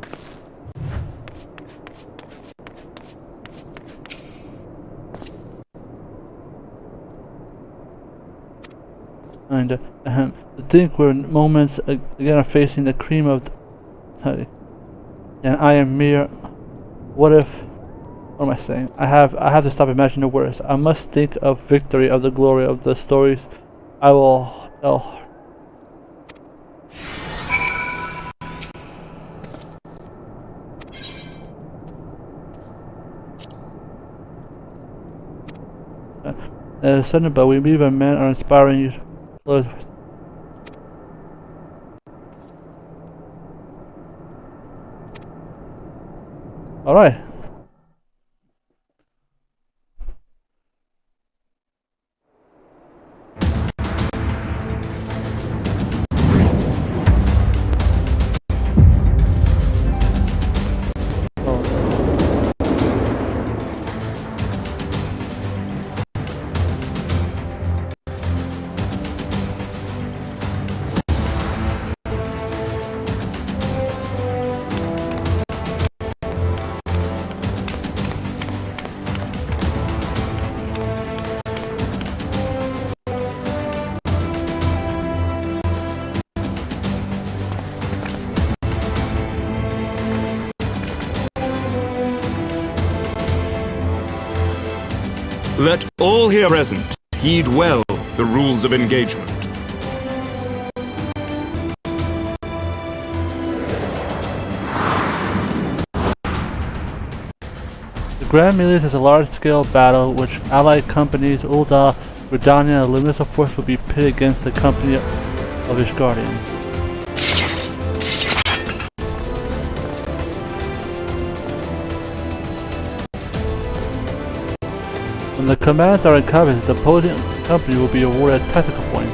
Speaker 1: And to think we're moments again are facing the cream of the, and I am mere. What if? What am I saying? I have to stop imagining the worst. I must think of victory, of the glory, of the stories I will tell. Something about we believe men are inspiring you. All right.
Speaker 2: Let all here present heed well the rules of engagement.
Speaker 1: The Grand Melee is a large-scale battle which allied companies Ul'dah, Redania, and Luminous Force will be pitted against the company of Ishgardians. When the commands are in combat, the opposing company will be awarded tactical points.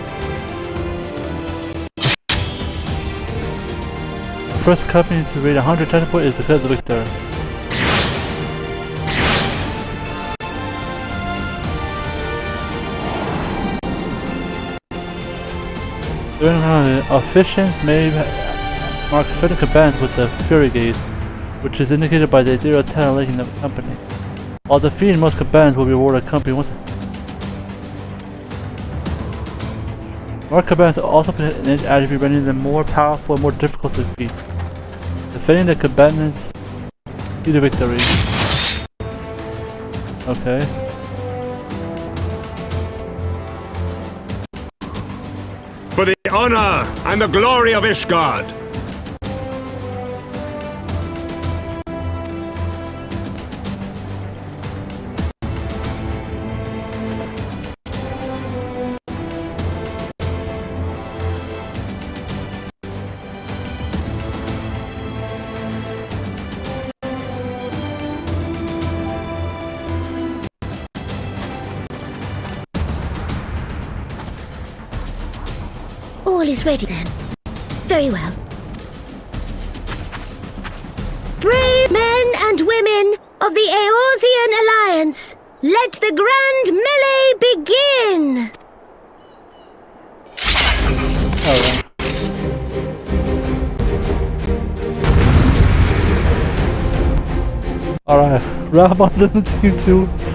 Speaker 1: The first company to raid 100 tactical points is declared the victor. During round, officiants may mark certain combatants with the Fury Gaze, which is indicated by the 0-10 linking the company. While defeating most combatants will be awarded a company once. More combatants also put an attribute rendering them more powerful and more difficult to defeat. Defending the combatants see the victory. Okay.
Speaker 2: For the honor and the glory of Ishgard!
Speaker 9: All is ready then. Very well. Brave men and women, of the Eorzean Alliance, let the grand melee begin!
Speaker 1: Alright, Rahman doesn't seem to.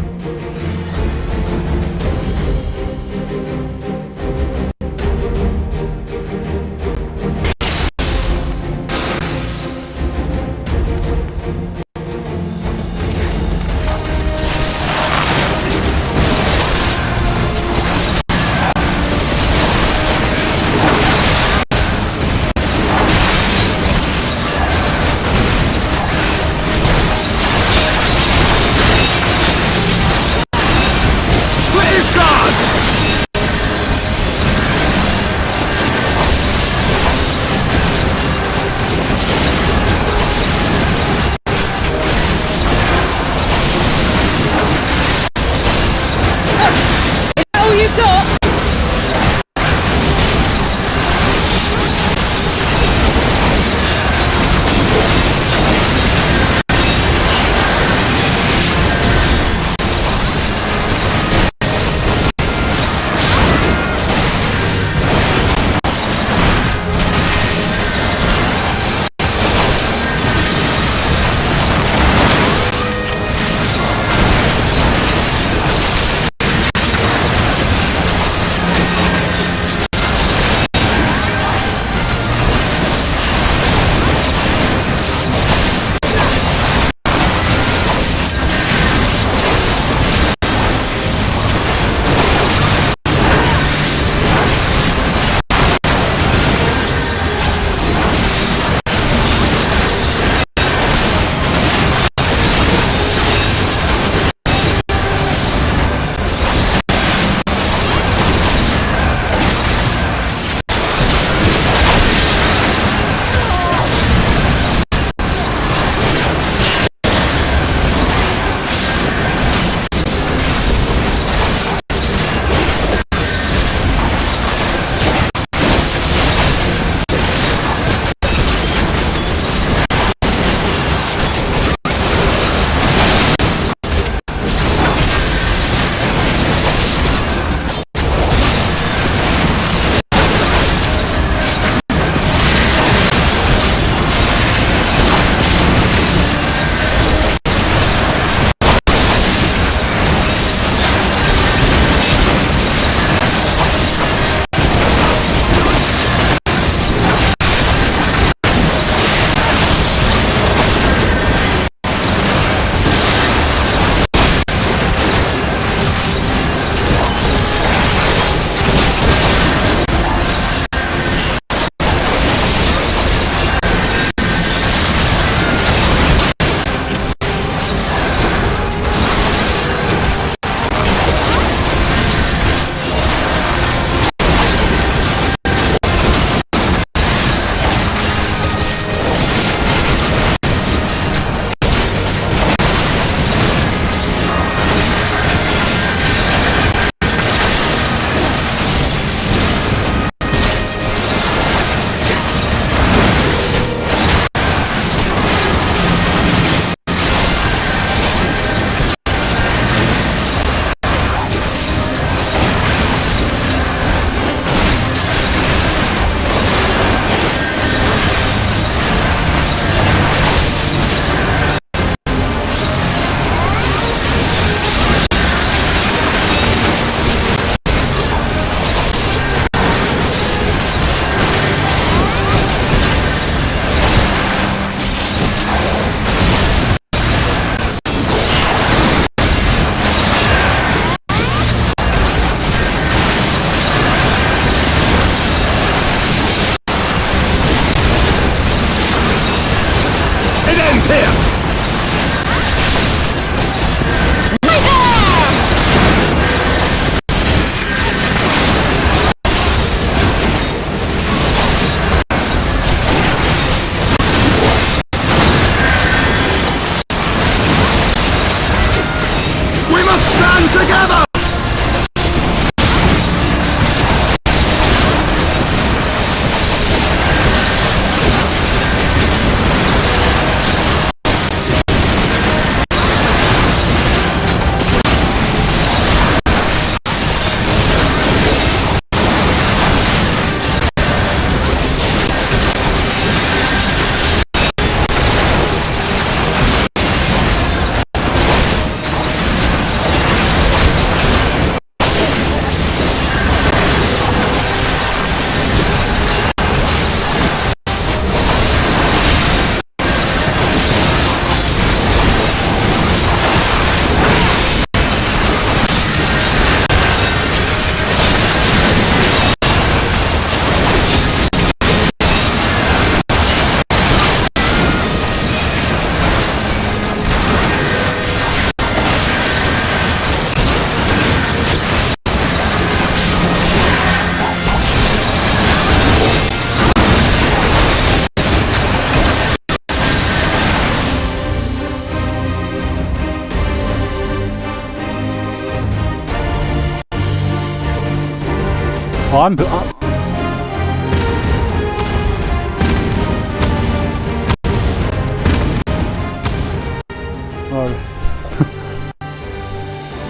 Speaker 1: Oh, I'm oh.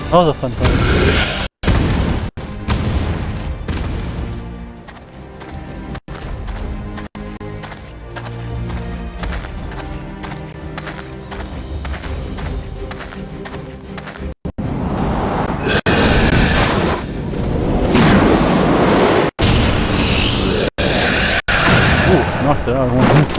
Speaker 1: That was a fun part. Knocked it out of one hit.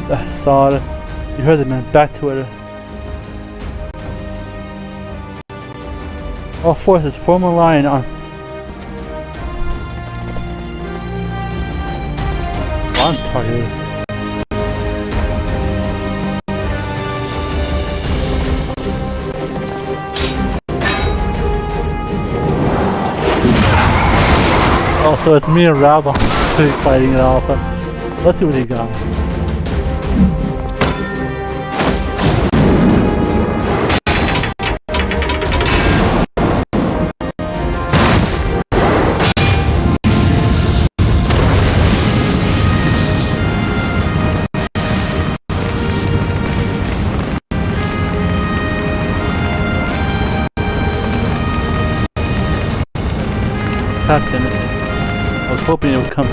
Speaker 1: I saw it. You heard it, man. Back to it. All forces form a line on. On target. Oh, so it's me and Rabba fighting it off. Let's see what he got. Captain, I was hoping it would come.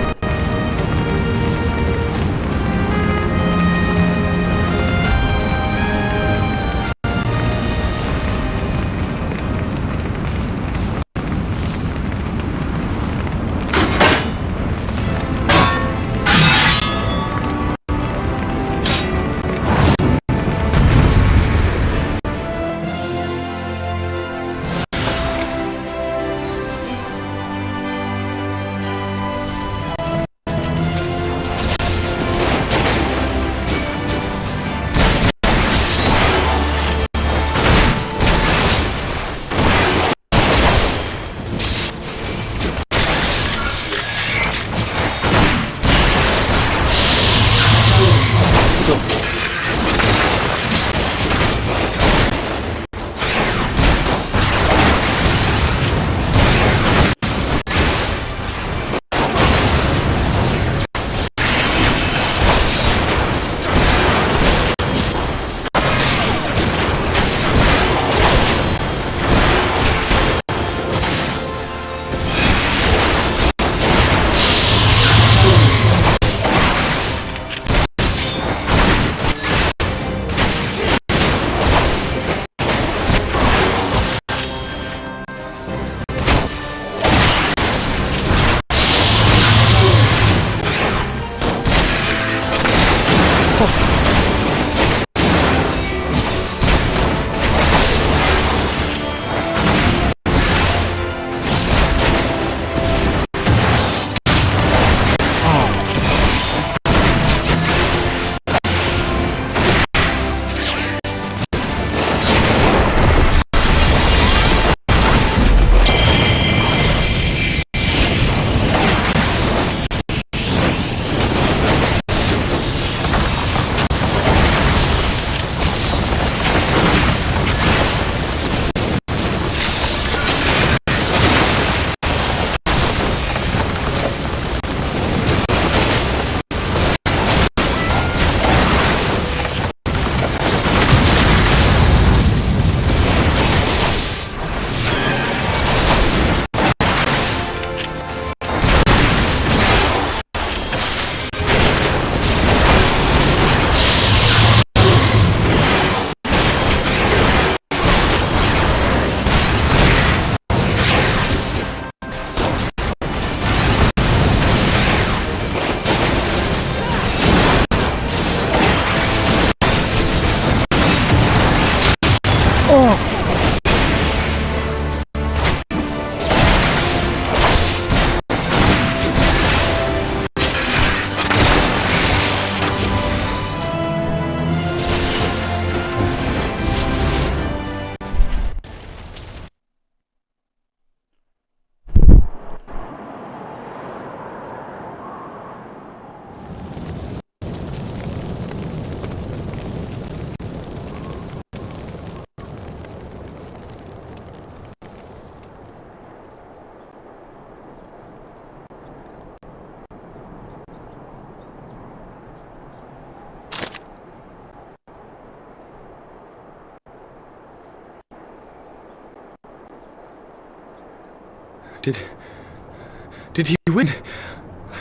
Speaker 6: Did he win?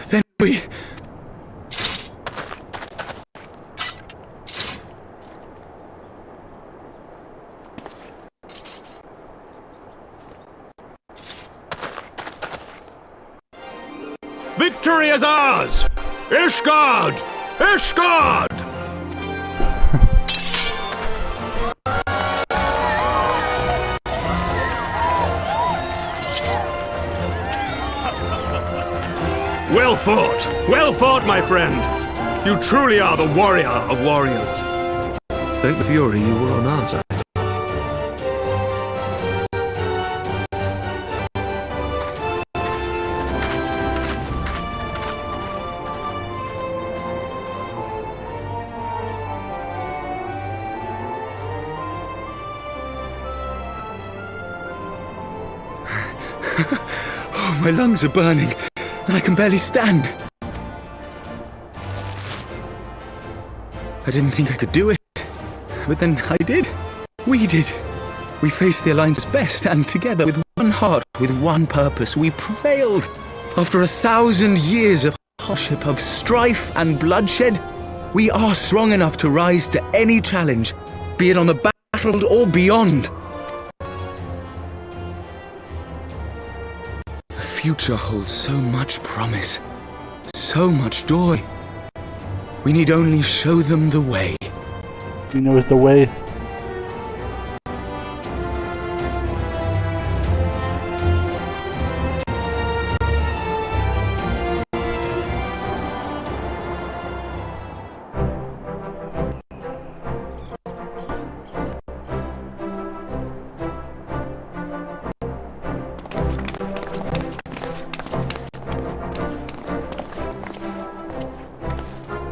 Speaker 6: Then we...
Speaker 10: Victory is ours! Ishgard! Ishgard! Well fought, my friend! You truly are the warrior of warriors.
Speaker 2: Thank the Fury you were on our side.
Speaker 6: Oh, my lungs are burning, and I can barely stand. I didn't think I could do it, but then I did. We did. We faced the Alliance's best, and together, with one heart, with one purpose, we prevailed. After 1,000 years of hardship, of strife and bloodshed, we are strong enough to rise to any challenge, be it on the battlefield or beyond. The future holds so much promise, so much joy. We need only show them the way.
Speaker 1: You know it's the way.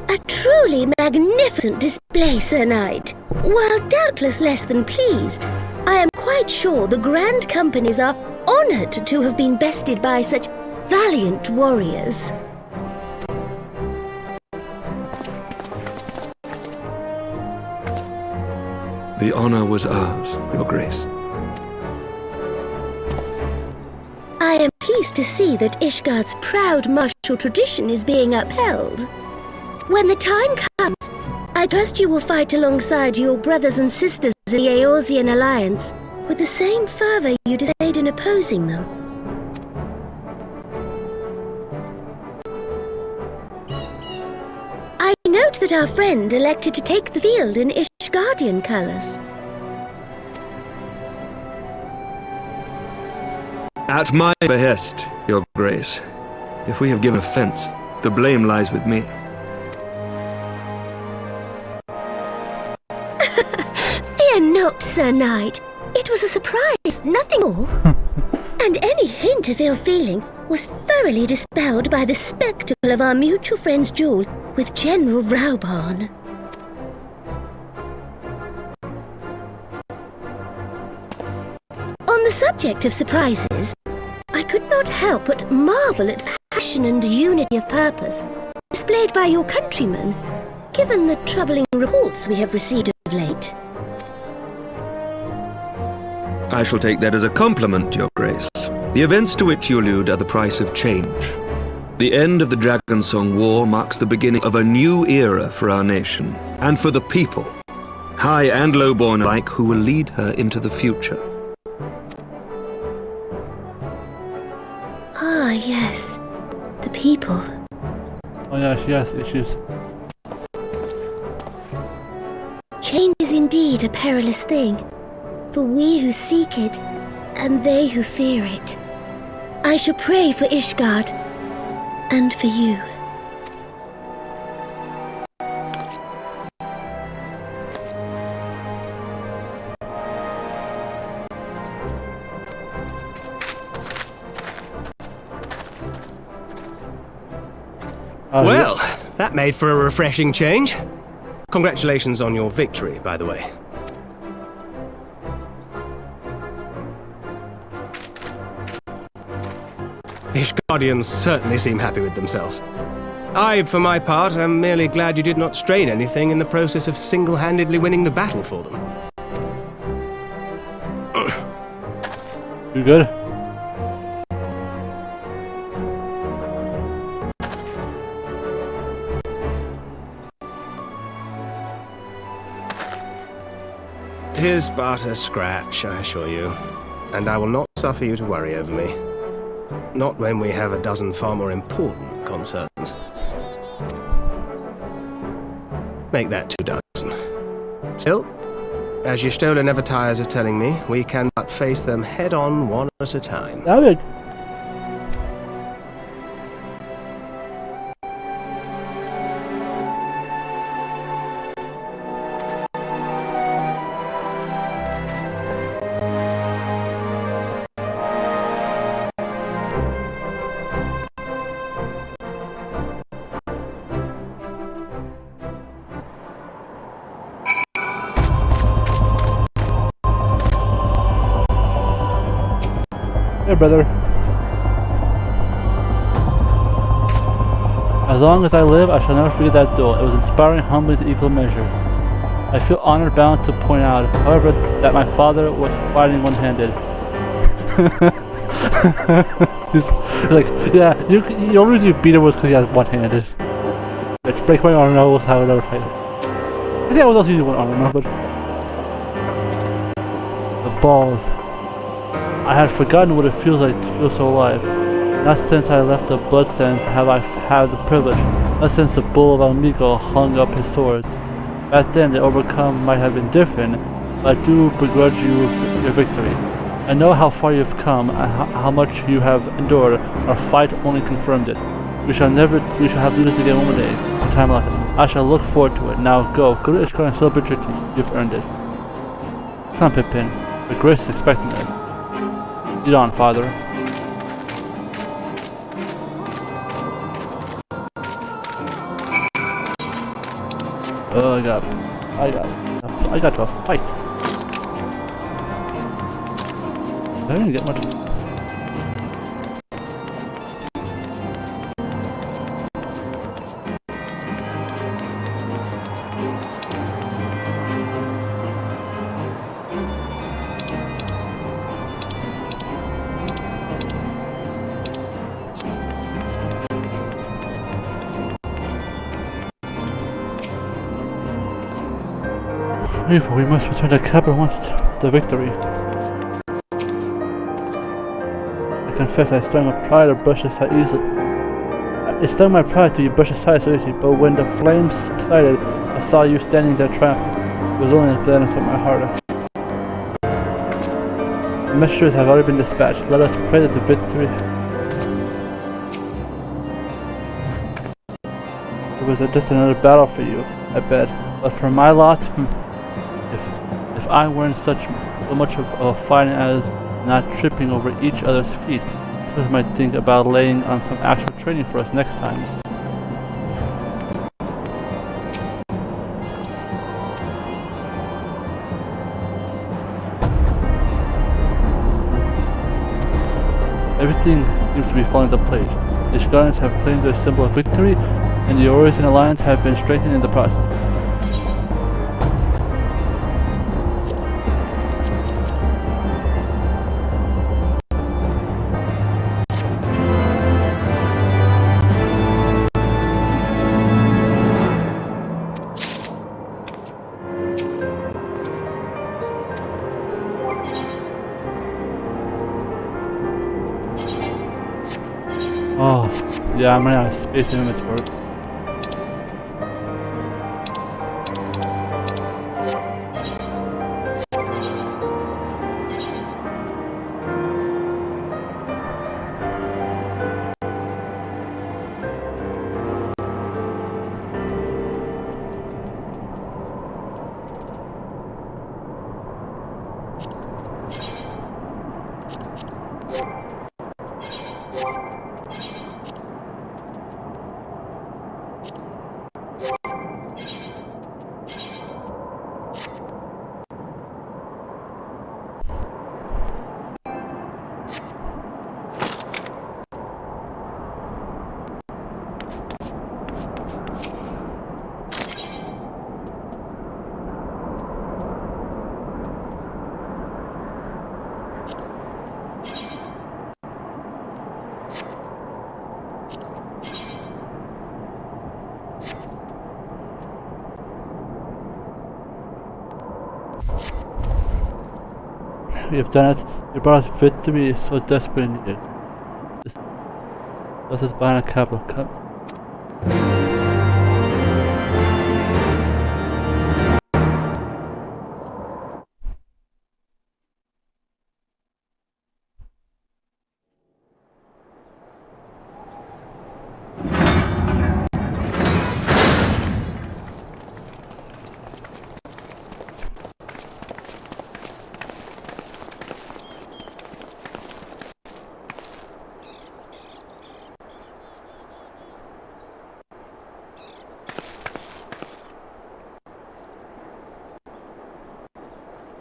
Speaker 9: A truly magnificent display, Sir Knight. While doubtless less than pleased, I am quite sure the Grand Companies are honoured to have been bested by such valiant warriors.
Speaker 2: The honor was ours, Your Grace.
Speaker 9: I am pleased to see that Ishgard's proud martial tradition is being upheld. When the time comes, I trust you will fight alongside your brothers and sisters in the Eorzean Alliance with the same fervour you displayed in opposing them. I note that our friend elected to take the field in Ishgardian colours.
Speaker 2: At my behest, Your Grace. If we have given offence, the blame lies with me.
Speaker 9: Fear not, Sir Knight. It was a surprise, nothing more. And any hint of ill feeling was thoroughly dispelled by the spectacle of our mutual friend's duel with General Raubarn. On the subject of surprises, I could not help but marvel at the passion and unity of purpose displayed by your countrymen, given the troubling reports we have received of late.
Speaker 2: I shall take that as a compliment, Your Grace. The events to which you allude are the price of change. The end of the Dragonsong War marks the beginning of a new era for our nation, and for the people, high and low-born alike, who will lead her into the future.
Speaker 9: Ah, yes. The people.
Speaker 1: Oh yeah, she has issues.
Speaker 9: Change is indeed a perilous thing, for we who seek it, and they who fear it. I shall pray for Ishgard, and for you.
Speaker 6: Well, that made for a refreshing change. Congratulations on your victory, by the way. Ishgardians certainly seem happy with themselves. I, for my part, am merely glad you did not strain anything in the process of single-handedly winning the battle for them.
Speaker 1: You good?
Speaker 11: is but a scratch, I assure you, and I will not suffer you to worry over me. Not when we have a dozen far more important concerns. Make that 2 dozen. Still, as your Stola never tires of telling me, we can but face them head-on one at a time.
Speaker 1: David. Hey, brother. As long as I live, I shall never forget that duel. It was inspiring, humbling to equal measure. I feel honored bound to point out, however, that my father was fighting one-handed. he's like, yeah, the only reason you beat him was because he has one-handed. Like, break my arm, I will have another fight. I think I was also using one arm, but... The balls. I had forgotten what it feels like to feel so alive. Not since I left the bloodsands have I had the privilege. Not since the bull of Amigo hung up his swords. Back then, the overcome might have been different, but I do begrudge you your victory. I know how far you've come, and how much you have endured. Our fight only confirmed it. We shall have to do this again one day. The time left. I shall look forward to it. Now go to Ishkar and celebrate your team. You've earned it. Come, Pippin. The grace is expecting us. Lead on, father. Oh, I got to a fight. I didn't get much. We must return to Capra once the victory. I confess I stung my pride to brush aside easily. It stung my pride to brush aside so easily, but when the flames subsided, I saw you standing there triumphant. It was only a gladness of my heart. The messengers have already been dispatched. Let us pray that the victory... It was just another battle for you, I bet. But for my lot... If I weren't so much of a fighting as not tripping over each other's feet, others might think about laying on some actual training for us next time. Everything seems to be falling into place. The Ishgarians have claimed their symbol of victory, and the Orison Alliance have been strengthened in the process. Oh, yeah, I'm running out of space in inventory. you have done it. Your brother's victory is so desperately needed. This is behind a capital.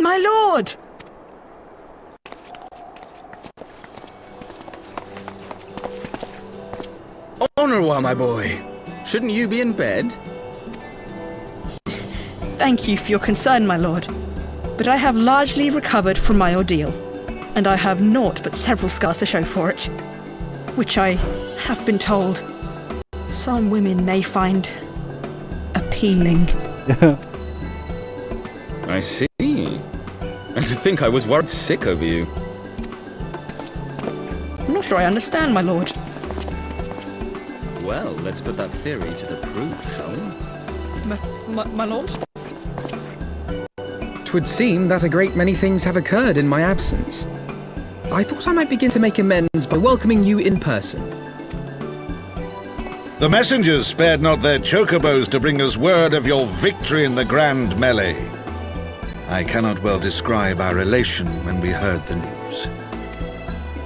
Speaker 7: My lord!
Speaker 6: Honorwa, my boy. Shouldn't you be in bed?
Speaker 7: Thank you for your concern, my lord. But I have largely recovered from my ordeal, and I have naught but several scars to show for it, which I have been told some women may find appealing.
Speaker 5: I see. And to think I was worried sick over you.
Speaker 7: I'm not sure I understand, my lord.
Speaker 5: Well, let's put that theory to the proof, shall we?
Speaker 7: My lord?
Speaker 12: 'Twould seem that a great many things have occurred in my absence. I thought I might begin to make amends by welcoming you in person.
Speaker 8: The messengers spared not their chocobos to bring us word of your victory in the grand melee. I cannot well describe our elation when we heard the news.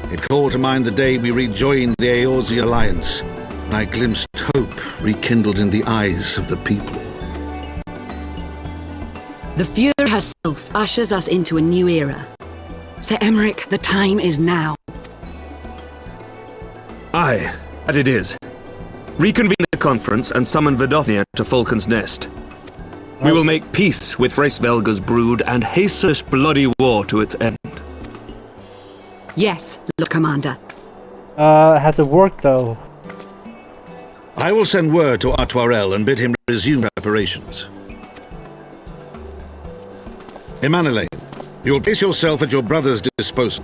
Speaker 8: It called to mind the day we rejoined the Eorzean Alliance, and I glimpsed hope rekindled in the eyes of the people.
Speaker 13: The Fuhrer herself ushers us into a new era. Sir Emmerich, the time is now.
Speaker 10: Aye, and it is. Reconvene the conference and summon Vidofnia to Falcon's Nest. We will make peace with Freysvelga's brood and hasten this bloody war to its end.
Speaker 13: Yes, Lord Commander.
Speaker 1: Has it worked though?
Speaker 8: I will send word to Artoirel and bid him resume preparations. Emanuele, you will place yourself at your brother's disposal.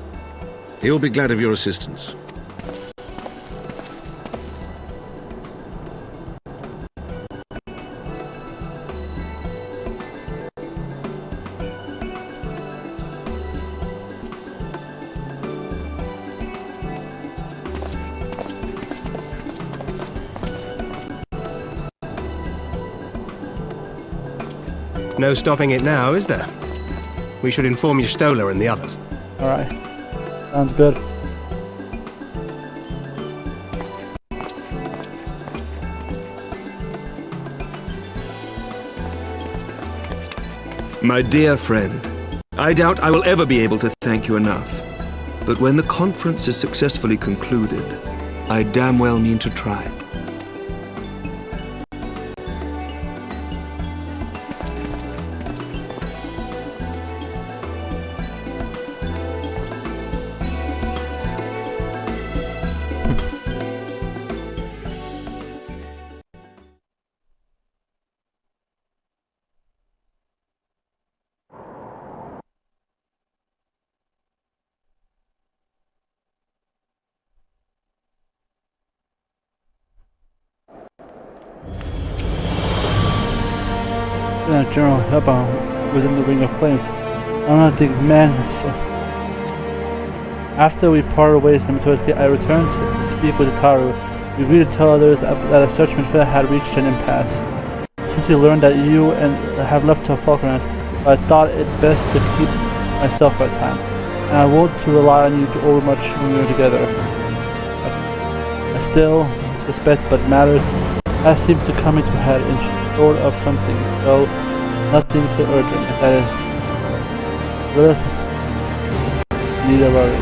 Speaker 8: He will be glad of your assistance.
Speaker 11: No stopping it now, is there? We should inform Stola and the others.
Speaker 1: Alright. Sounds good.
Speaker 2: My dear friend, I doubt I will ever be able to thank you enough. But when the conference is successfully concluded, I damn well mean to try.
Speaker 1: General Heba within the Ring of Flames. I think, man. So after we parted ways in Matosuke, I returned to speak with Itaru. We agreed to tell others that a searchman had reached an impasse. Since we learned that you and have left to Falconers, I thought it best to keep myself for a time. And I won't to rely on you overmuch when we are together. I still suspect, but matters have seemed to come into head in short of something, so nothing too urgent, if that is. Let us need a worry.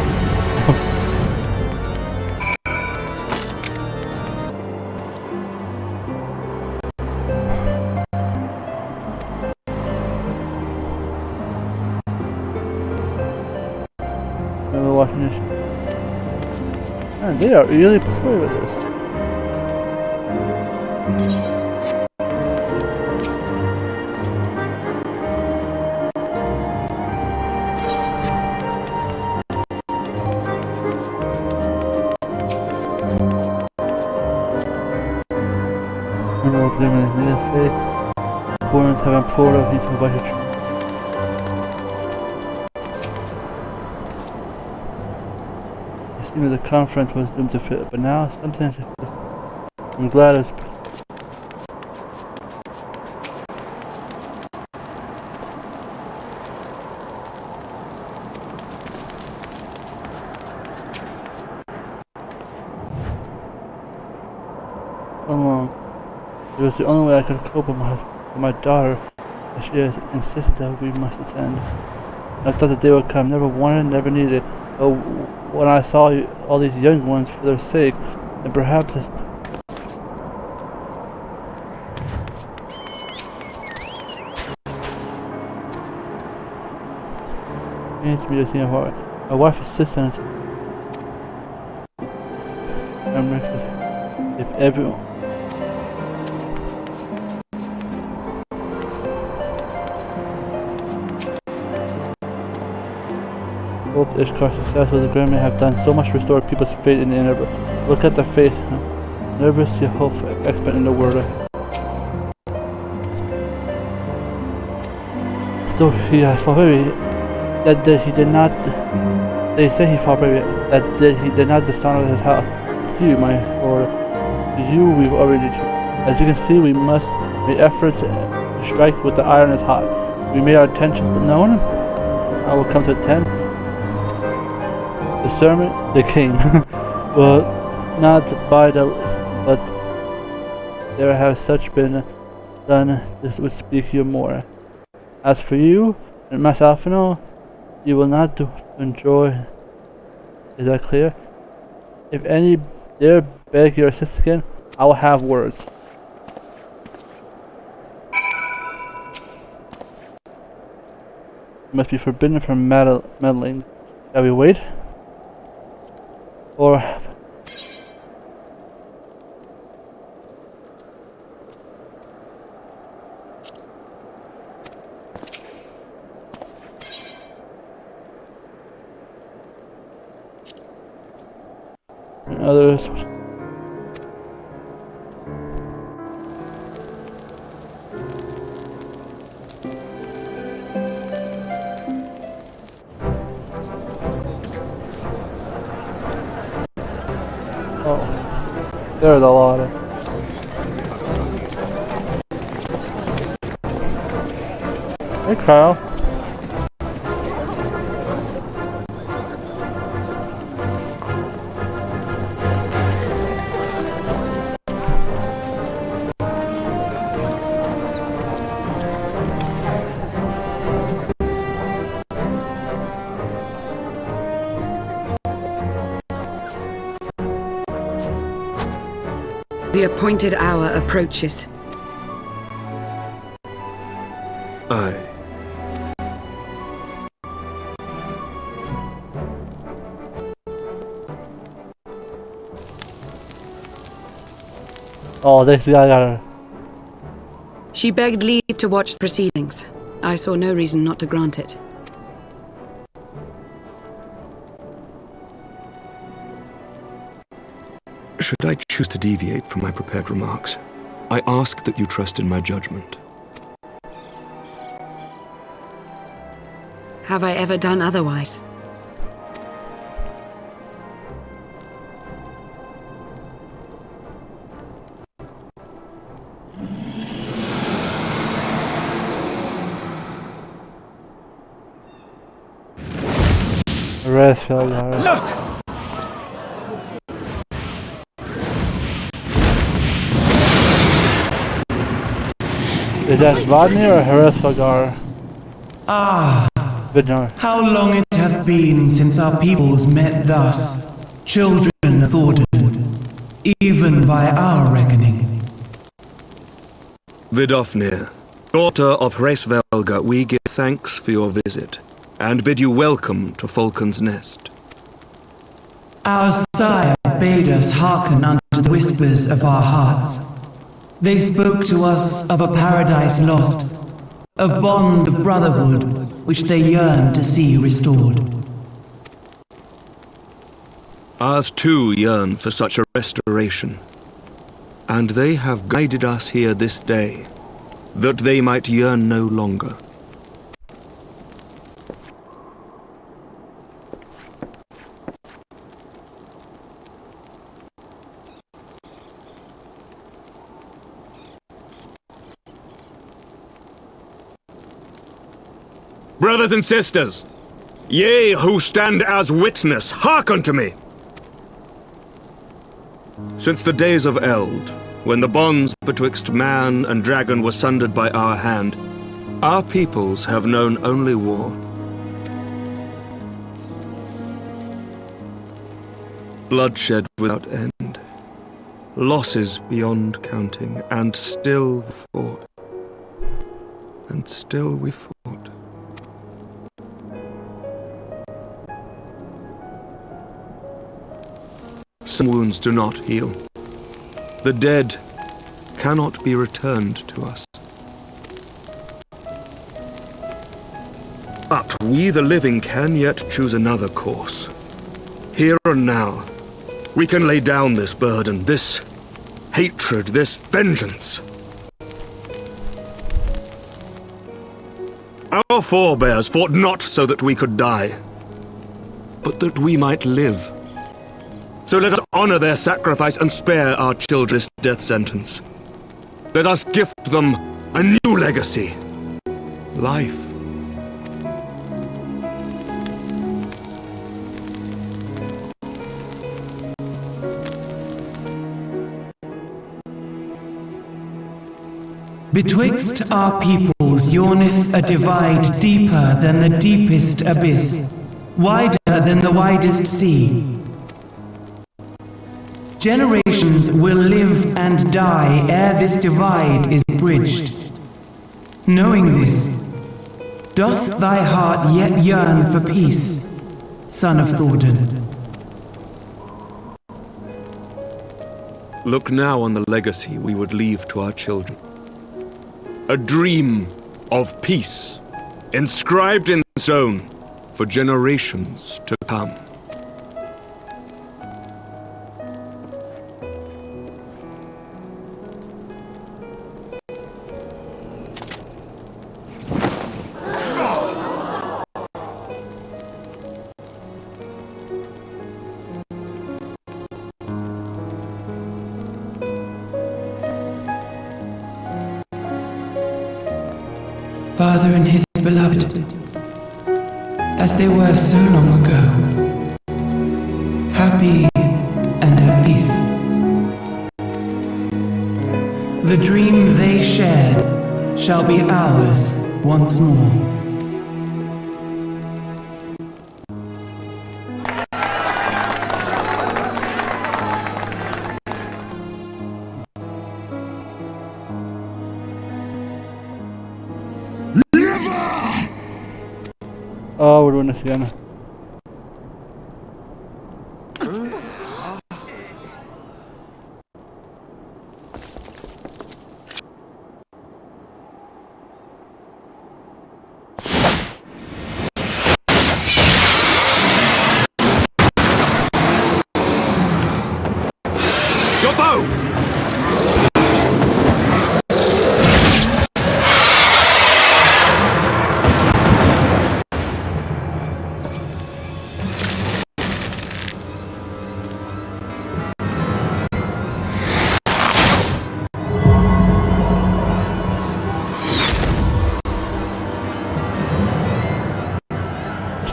Speaker 1: Remember watching this? Man, they are really persuaded with this. Mineral agreement in this state. Borns have implored of me to provide a It seemed the conference was doomed to fail, but now sometimes I'm glad it's along. It was the only way I could cope with my daughter, but she has insisted that we must attend. I thought the day would come, never wanted, never needed. But when I saw all these young ones for their sake, and perhaps it's pains me to see how my wife insisted if everyone hope Ishkar's success with the Grim may have done so much to restore people's faith in the inner. Look at the faith. Nervous yet hopeful, expert in the word. Though he has fought baby, that he did not. They say he fought baby, that he did not dishonor his house. You, my lord, you we've already. As you can see, we must make efforts to strike with the iron is hot. We made our intentions known. I will come to attend. The sermon, the king, well, not by the, but there have such been done, this would speak you more. As for you, and Master Alphino, you will not enjoy, is that clear? If any dare beg your assistance again, I will have words. You must be forbidden from meddling. Shall we wait? Or and others. There's a lot of. Hey, Kyle.
Speaker 13: The appointed hour approaches.
Speaker 10: Aye.
Speaker 1: Oh, this guy got her.
Speaker 13: She begged leave to watch the proceedings. I saw no reason not to grant it.
Speaker 2: Should I choose to deviate from my prepared remarks, I ask that you trust in my judgment.
Speaker 13: Have I ever done otherwise?
Speaker 1: Rest, Look! Is that Vodnir or Heresvagar?
Speaker 14: Ah,
Speaker 1: Vidnar.
Speaker 14: how long it hath been since our peoples met thus, children of Thornton, even by our reckoning.
Speaker 2: Vidofnir, daughter of Hraesvelga, we give thanks for your visit, and bid you welcome to Falcon's Nest.
Speaker 14: Our sire bade us hearken unto the whispers of our hearts. They spoke to us of a paradise lost, of bond of brotherhood, which they yearned to see restored.
Speaker 2: Ours too yearn for such a restoration. and they have guided us here this day, that they might yearn no longer. Brothers and sisters, ye who stand as witness, hearken to me. Since the days of Eld, when the bonds betwixt man and dragon were sundered by our hand, our peoples have known only war. Bloodshed without end, losses beyond counting, and still we fought. And still we fought. Some wounds do not heal. The dead cannot be returned to us. But we, the living, can yet choose another course. Here and now, we can lay down this burden, this hatred, this vengeance. Our forebears fought not so that we could die, but that we might live. So let us honor their sacrifice and spare our children's death sentence. Let us gift them a new legacy. Life.
Speaker 14: Betwixt our peoples yawneth a divide deeper than the deepest abyss, wider than the widest sea. Generations will live and die ere this divide is bridged. Knowing this, doth thy heart yet yearn for peace, son of Thordan?
Speaker 2: Look now on the legacy we would leave to our children. A dream of peace, inscribed in stone for generations to come.
Speaker 14: Father and his beloved, as they were so long ago, happy and at peace. The dream they shared shall be ours once more.
Speaker 1: Oh, we're doing this again.
Speaker 2: Your bow!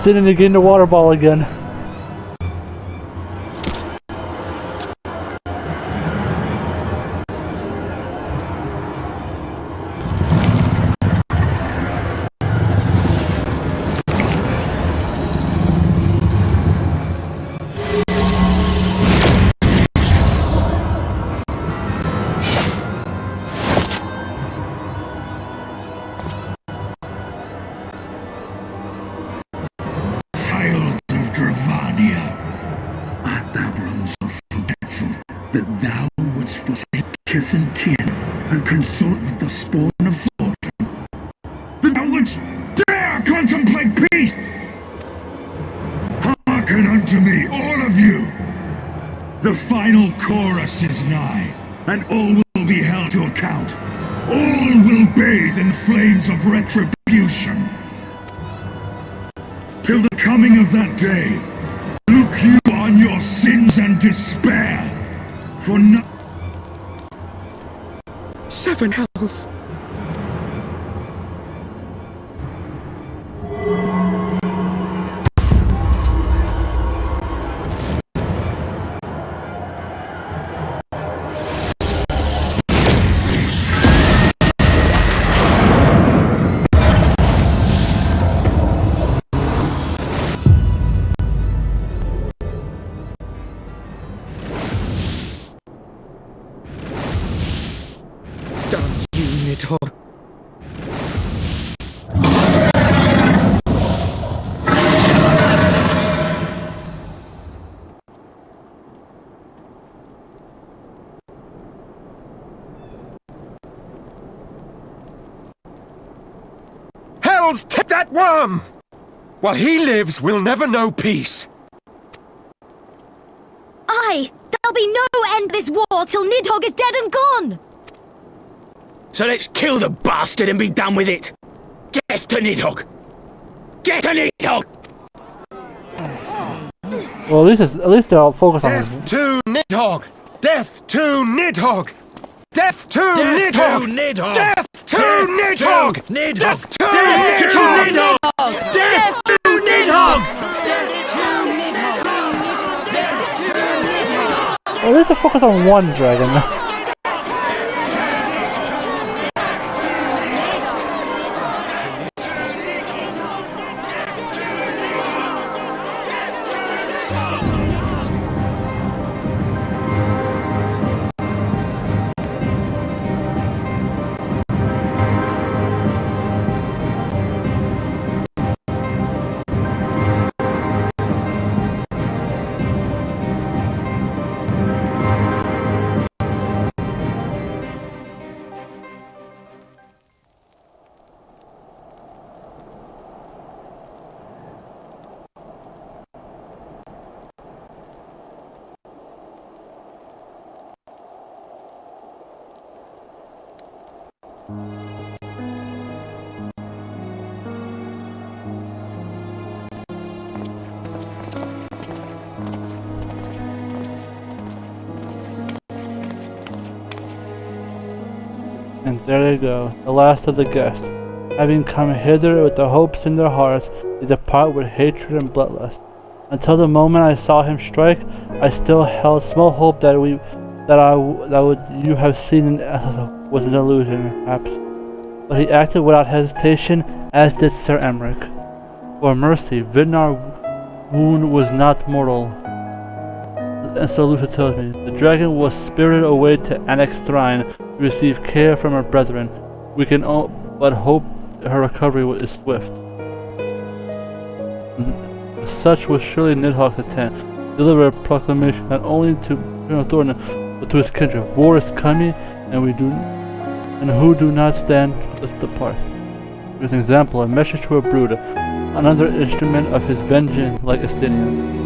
Speaker 1: Didn't get in the water ball again.
Speaker 15: That thou wouldst forsake kith and kin, and consort with the spawn of Thordan. That thou wouldst dare contemplate peace! Hearken unto me, all of you! The final chorus is nigh. and all will be held to account. All will bathe in flames of retribution. Till the coming of that day, look you on your sins and despair, for no—
Speaker 6: 7 hells.
Speaker 16: Hells take that worm! While he lives, we'll never know peace.
Speaker 9: Aye! There'll be no end to this war till Nidhogg is dead and gone!
Speaker 5: So let's kill the bastard and be done with it! Death to Nidhogg! Death to Nidhogg!
Speaker 1: Well, at least they'll focus on it.
Speaker 16: Death to Nidhogg! Death to Nidhogg! Death to Nidhogg! Death to Nidhogg! Death to Nidhogg! Death to Nidhogg!
Speaker 1: Well, at least they'll focus on one dragon. And there they go, the last of the guests. Having come hither with the hopes in their hearts, they depart with hatred and bloodlust. Until the moment I saw him strike, I still held small hope that you have seen was an illusion, perhaps. But he acted without hesitation, as did Sir Emmerich. For mercy, Vidnar's wound was not mortal. And so Lucia tells me, the dragon was spirited away to Annex Shrine to receive care from her brethren. We can but hope her recovery is swift. Such was surely Nidhogg's intent, to deliver a proclamation not only to Colonel Thornton, but to his kindred. War is coming, and who do not stand, let's depart. Here's an example, a message to a brood, another instrument of his vengeance like Estinian.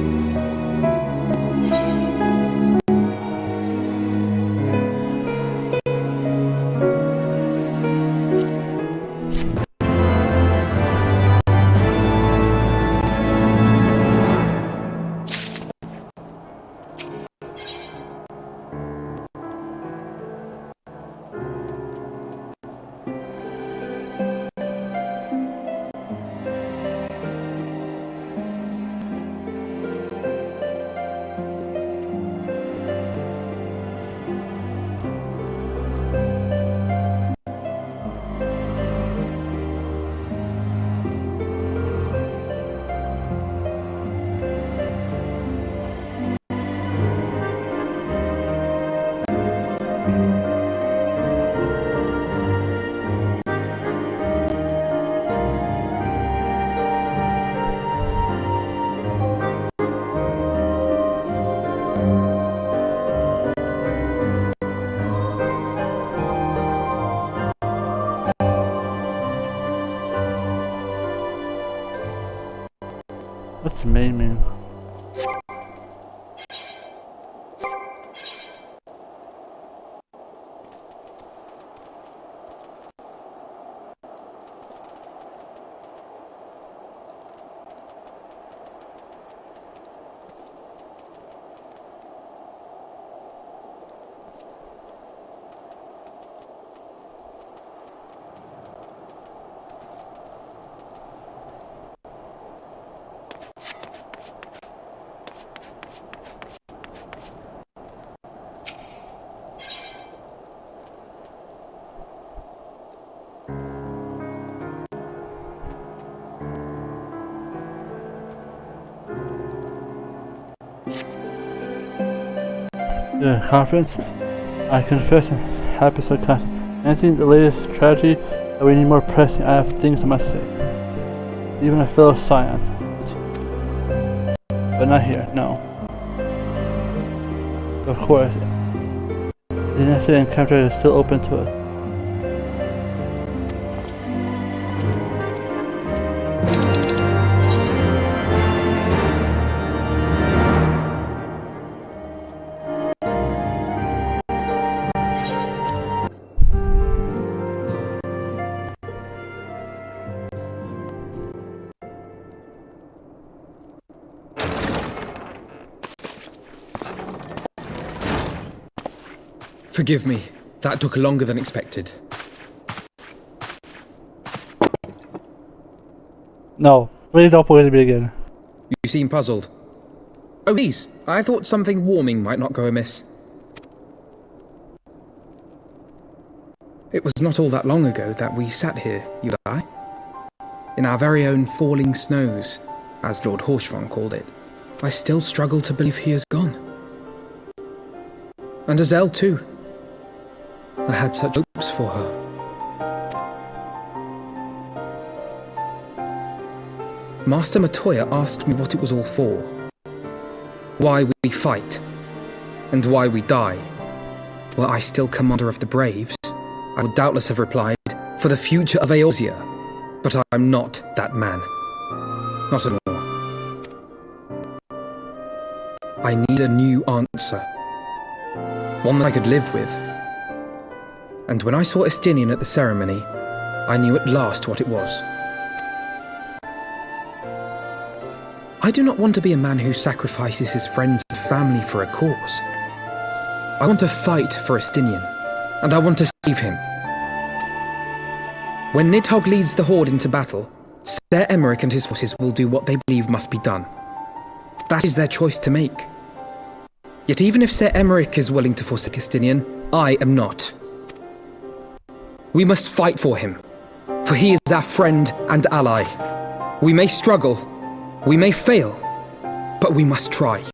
Speaker 1: What's May mean? the conference. I confess I'm happy so content. Anything the latest tragedy that we need more pressing, I have things I must say. Even a fellow scion. But not here, no. Of course. The necessary encounter is still open to us.
Speaker 12: Forgive me. That took longer than expected.
Speaker 1: No, please don't poison me again.
Speaker 12: You seem puzzled. Oh, please. I thought something warming might not go amiss. It was not all that long ago that we sat here, you and I. In our very own falling snows, as Lord Horshvon called it. I still struggle to believe he is gone. And Azelle too. I had such hopes for her. Master Matoya asked me what it was all for. Why we fight. And why we die. Were I still commander of the Braves, I would doubtless have replied, for the future of Eorzea. But I'm not that man. Not anymore. I need a new answer. One that I could live with. And when I saw Estinian at the ceremony, I knew at last what it was. I do not want to be a man who sacrifices his friends and family for a cause. I want to fight for Estinian, and I want to save him. When Nidhogg leads the Horde into battle, Ser Emeric and his forces will do what they believe must be done. That is their choice to make. Yet even if Ser Emeric is willing to forsake Estinian, I am not. We must fight for him, for he is our friend and ally. We may struggle, we may fail, but we must try.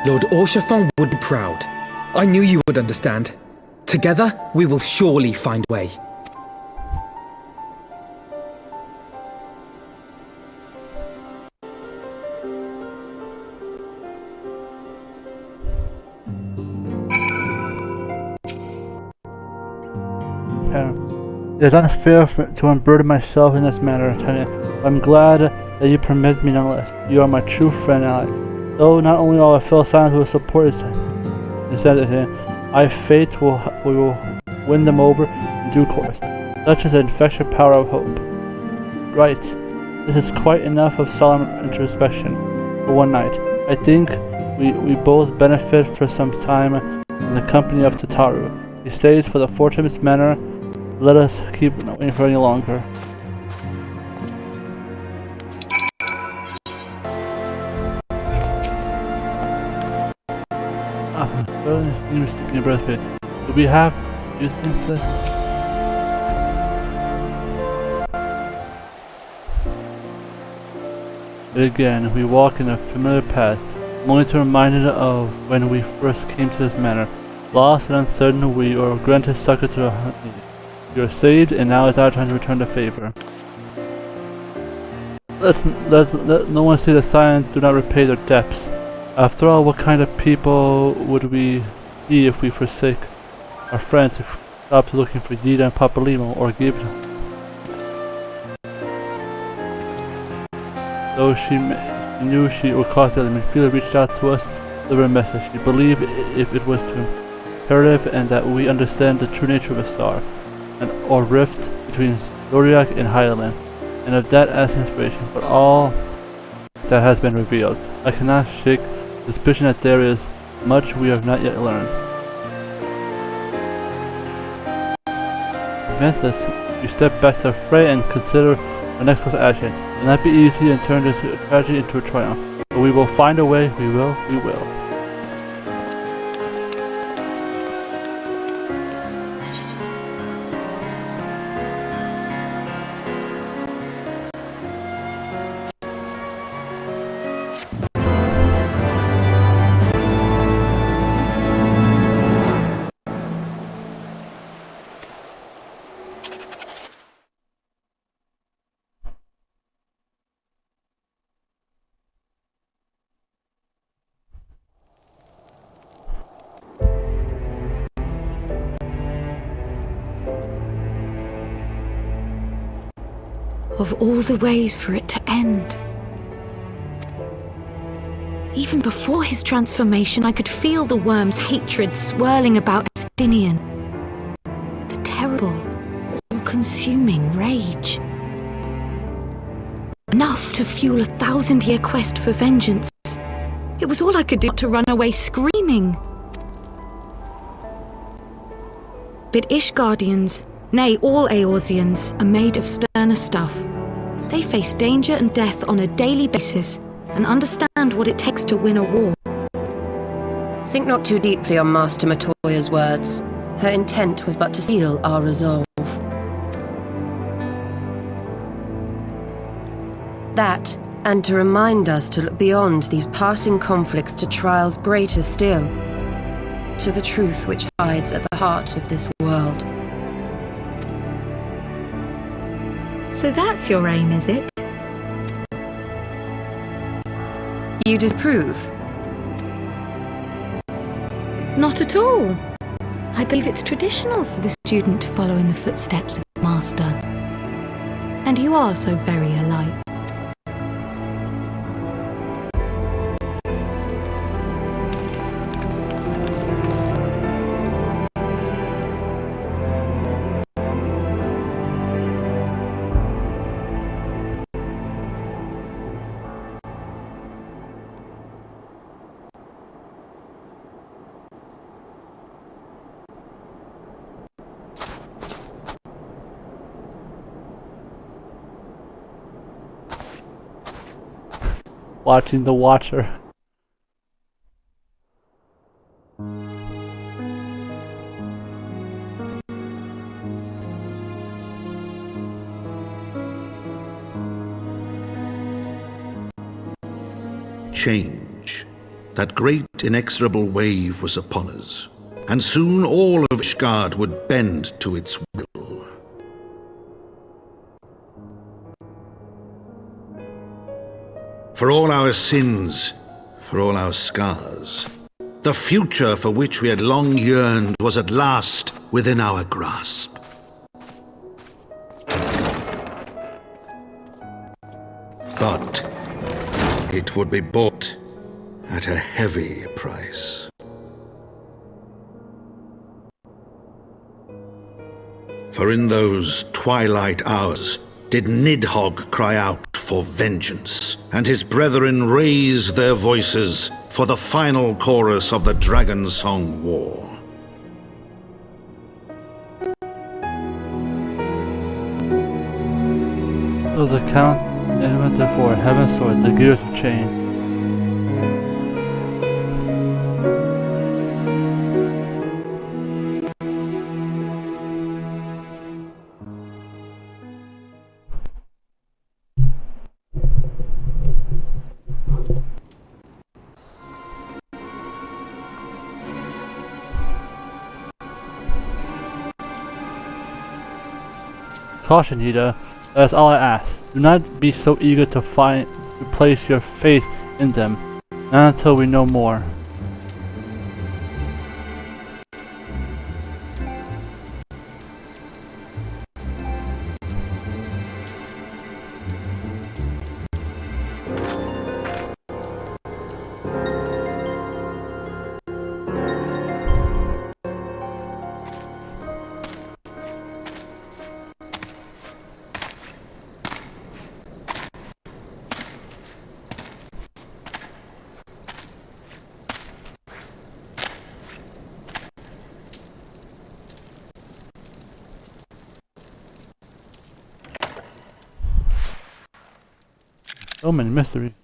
Speaker 12: Lord Orshafon would be proud. I knew you would understand. Together, we will surely find a way.
Speaker 1: It is unfair to unburden myself in this manner, Tanya. I'm glad that you permit me nonetheless. You are my true friend and ally. Though not only all our fellow Scions will support his I fate we will win them over in due course. Such is the infectious power of hope. Right. This is quite enough of solemn introspection for one night. I think we both benefit for some time in the company of Tataru. He stays for the fortuitous manner. Let us keep waiting for any longer. Do we have instances? Again, we walk in a familiar path, only to be reminded of when we first came to this manor. Lost and uncertain, we are granted succor to our need. You are saved, and now is our time to return the favor. Let no one say the Scions do not repay their debts. After all, what kind of people would we be if we forsake our friends, if we stopped looking for Yida and Papalymo, or gave it? Though she knew she would cause them, Mephilia reached out to us to deliver a message. She believed if it was imperative and that we understand the true nature of a star, or rift between Zodiac, and Highland, and of that as inspiration for all that has been revealed. I cannot shake suspicion that there is much we have not yet learned. Mantis, we step back to the fray and consider our next course of action. It will not be easy and turn this tragedy into a triumph, but we will find a way. We will.
Speaker 17: Of all the ways for it to end. Even before his transformation, I could feel the worm's hatred swirling about Estinian. The terrible, all-consuming rage. Enough to fuel a 1,000-year quest for vengeance. It was all I could do to run away screaming. But Ishgardians, nay, all Eorzeans, are made of sterner stuff. They face danger and death on a daily basis, and understand what it takes to win a war.
Speaker 18: Think not too deeply on Master Matoya's words. Her intent was but to seal our resolve. That, and to remind us to look beyond these passing conflicts to trials greater still, to the truth which hides at the heart of this world.
Speaker 17: So that's your aim, is it?
Speaker 18: You disapprove?
Speaker 17: Not at all. I believe it's traditional for the student to follow in the footsteps of the master. And you are so very alike.
Speaker 1: Watching the Watcher.
Speaker 8: Change. That great inexorable wave was upon us, and soon all of Ishgard would bend to its will. For all our sins, for all our scars, the future for which we had long yearned was at last within our grasp. But it would be bought at a heavy price. For in those twilight hours did Nidhogg cry out for vengeance, and his brethren raise their voices for the final chorus of the Dragon Song War.
Speaker 1: So the Count invented for Heavensward, the Gears of Change. Caution, Yida. That's all I ask. Do not be so eager to place your faith in them. Not until we know more. So many mysteries.